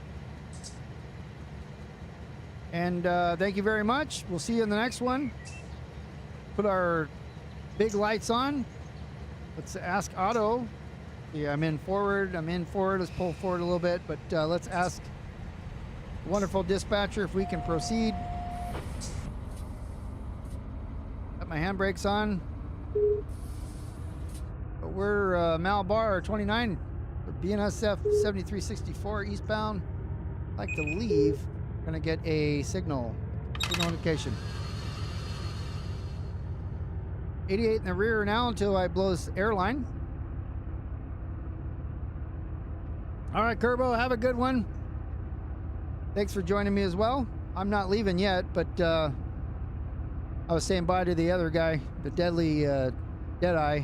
And thank you very much. We'll see you in the next one. Put our big lights on. Let's ask Otto. Yeah, I'm in forward. Let's pull forward a little bit, but let's ask wonderful dispatcher if we can proceed. Got my handbrakes on. But we're Malibar 29, BNSF 7364 eastbound. I'd like to leave. Gonna get a signal notification. 88 in the rear now until I blow this airline. All right, Kerbo, have a good one. Thanks for joining me as well. I'm not leaving yet, but I was saying bye to the other guy, the deadly Deadeye.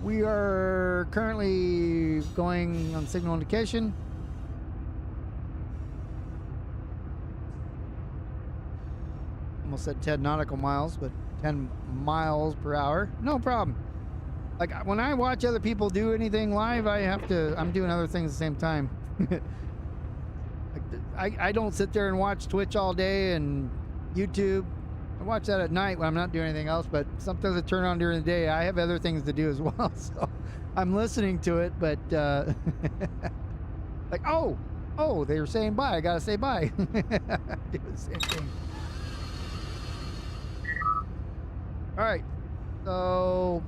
We are currently going on signal indication. Almost said 10 nautical miles, but 10 miles per hour. No problem. Like when I watch other people do anything live, I'm doing other things at the same time. I don't sit there and watch Twitch all day and YouTube. I watch that at night when I'm not doing anything else, but sometimes I turn on during the day. I have other things to do as well, so I'm listening to it, but like, oh, they were saying bye. I gotta say bye. Do the same thing. All right, so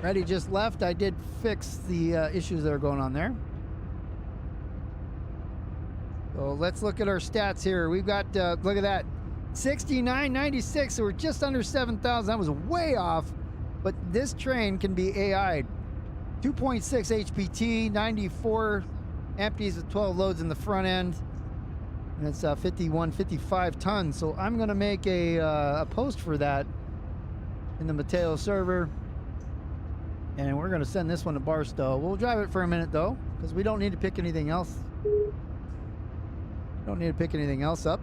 Reddy just left. I did fix the issues that are going on there. So let's look at our stats here. We've got, look at that, 69.96, so we're just under 7,000. That was way off, but this train can be AI'd. 2.6 HPT, 94 empties with 12 loads in the front end. And it's 55 tons. So I'm going to make a post for that in the Mateo server. And we're going to send this one to Barstow. We'll drive it for a minute, though, because we don't need to pick anything else. Don't need to pick anything else up.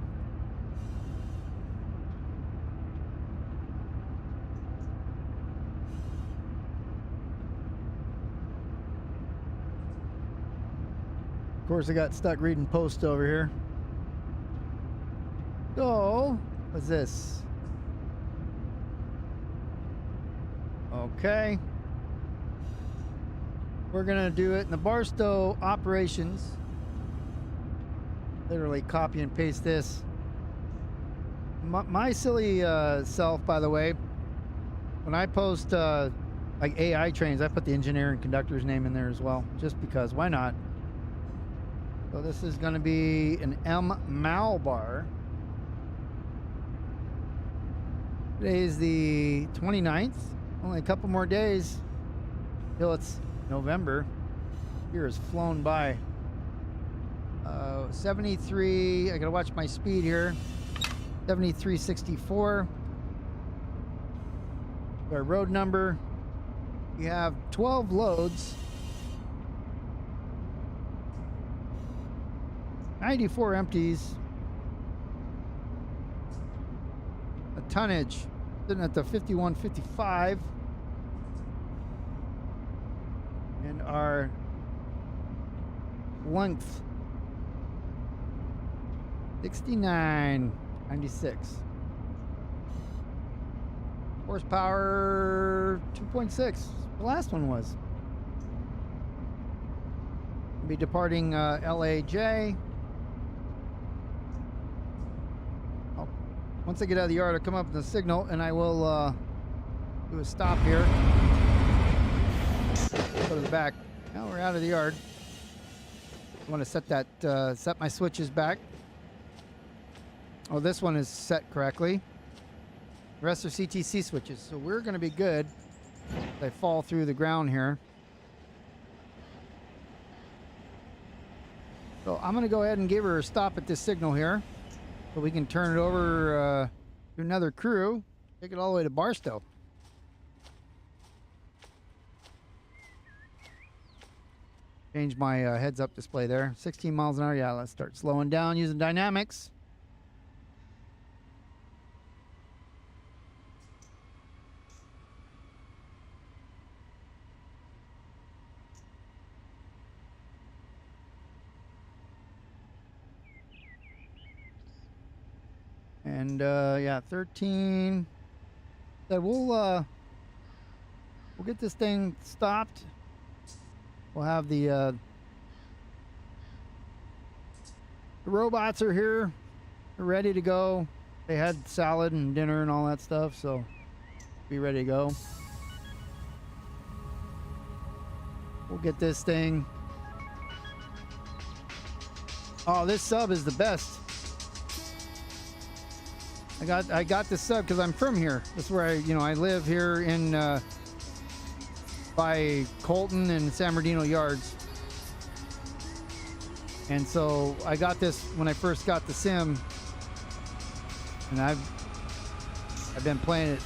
Of course, I got stuck reading posts over here. So, what's this? Okay. We're going to do it in the Barstow operations. Literally copy and paste this. My silly self, by the way, when I post like AI trains, I put the engineer and conductor's name in there as well, just because. Why not? So this is going to be an M Malibar. Today is the 29th. Only a couple more days till it's November. Year has flown by. 73. I gotta watch my speed here. 7364. Our road number. You have 12 loads. 94 empties. A tonnage sitting at the 5155. And our length 69.96. Horsepower 2.6. The last one was. We'll be departing LAJC. Once I get out of the yard, I'll come up with the signal and I will do a stop here. Go to the back. Now we're out of the yard. I want to set that, set my switches back. Oh, this one is set correctly. The rest are CTC switches, so we're going to be good. They fall through the ground here. So I'm going to go ahead and give her a stop at this signal here, so we can turn it over to another crew. Take it all the way to Barstow. Change my heads-up display there. 16 miles an hour. Yeah, let's start slowing down using dynamics. And yeah, 13. So we'll get this thing stopped. We'll have the robots are here. They're ready to go. They had salad and dinner and all that stuff, so be ready to go. We'll get this thing. Oh, this sub is the best. I got this sub because I'm from here. That's where I live here in by Colton and San Bernardino yards. And so I got this when I first got the sim, and I've been playing it.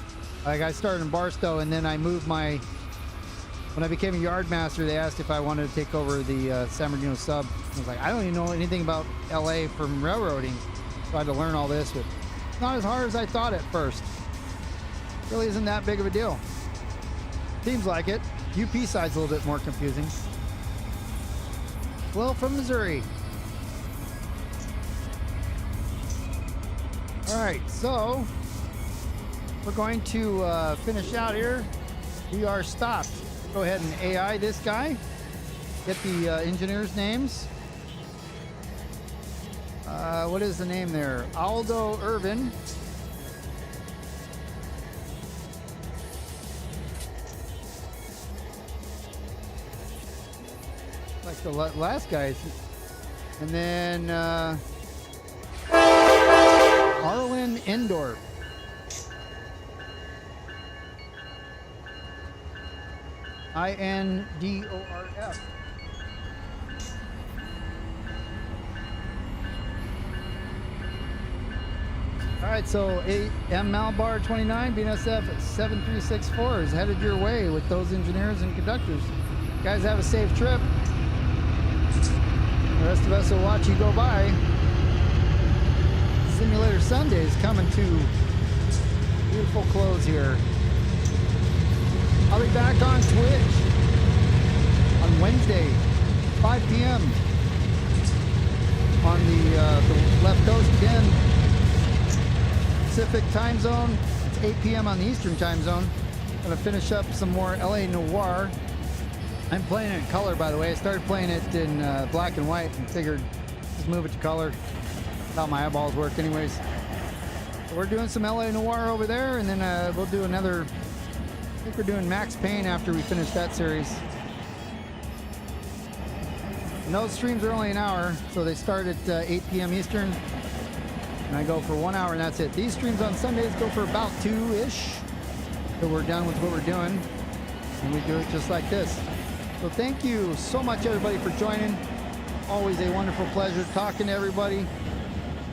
Like, I started in Barstow, and then I moved when I became a yard master, they asked if I wanted to take over the San Bernardino Sub. I was like, I don't even know anything about LA from railroading, so I had to learn all this. But it's not as hard as I thought at first. It really isn't that big of a deal. Seems like it. UP side's a little bit more confusing. Well, from Missouri. All right, so we're going to finish out here. We are stopped. Go ahead and AI this guy. Get the engineers' names. What is the name there? Aldo Irvin. Like the last guys. And then Arlen Endorf. INDORF. All right, so M Malibar 29, BNSF 7364 is headed your way with those engineers and conductors. You guys have a safe trip. The rest of us will watch you go by. Simulator Sunday is coming to beautiful close here. I'll be back on Twitch on Wednesday, 5 p.m. on the left coast again. Pacific time zone. It's 8 p.m. on the Eastern time zone. Gonna finish up some more LA Noir. I'm playing it in color, by the way. I started playing it in black and white and figured just move it to color. That's how my eyeballs work anyways. So we're doing some LA Noir over there, and then we'll do another think we're doing Max Payne after we finish that series. And those streams are only an hour, so they start at 8 p.m. Eastern. And I go for 1 hour and that's it. These streams on Sundays go for about 2-ish. So we're done with what we're doing. And we do it just like this. So thank you so much everybody for joining. Always a wonderful pleasure talking to everybody.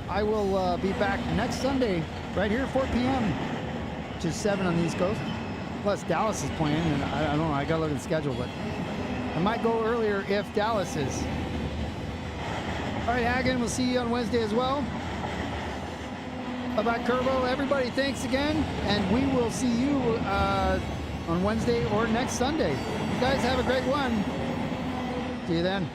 I will be back next Sunday right here at 4 p.m. which is 7 on the East Coast. Plus Dallas is playing and I don't know, I gotta look at the schedule, but I might go earlier if Dallas is. All right, Hagen, we'll see you on Wednesday as well. About Kerbo, everybody, thanks again, and we will see you on Wednesday or next Sunday. You guys have a great one. See you then.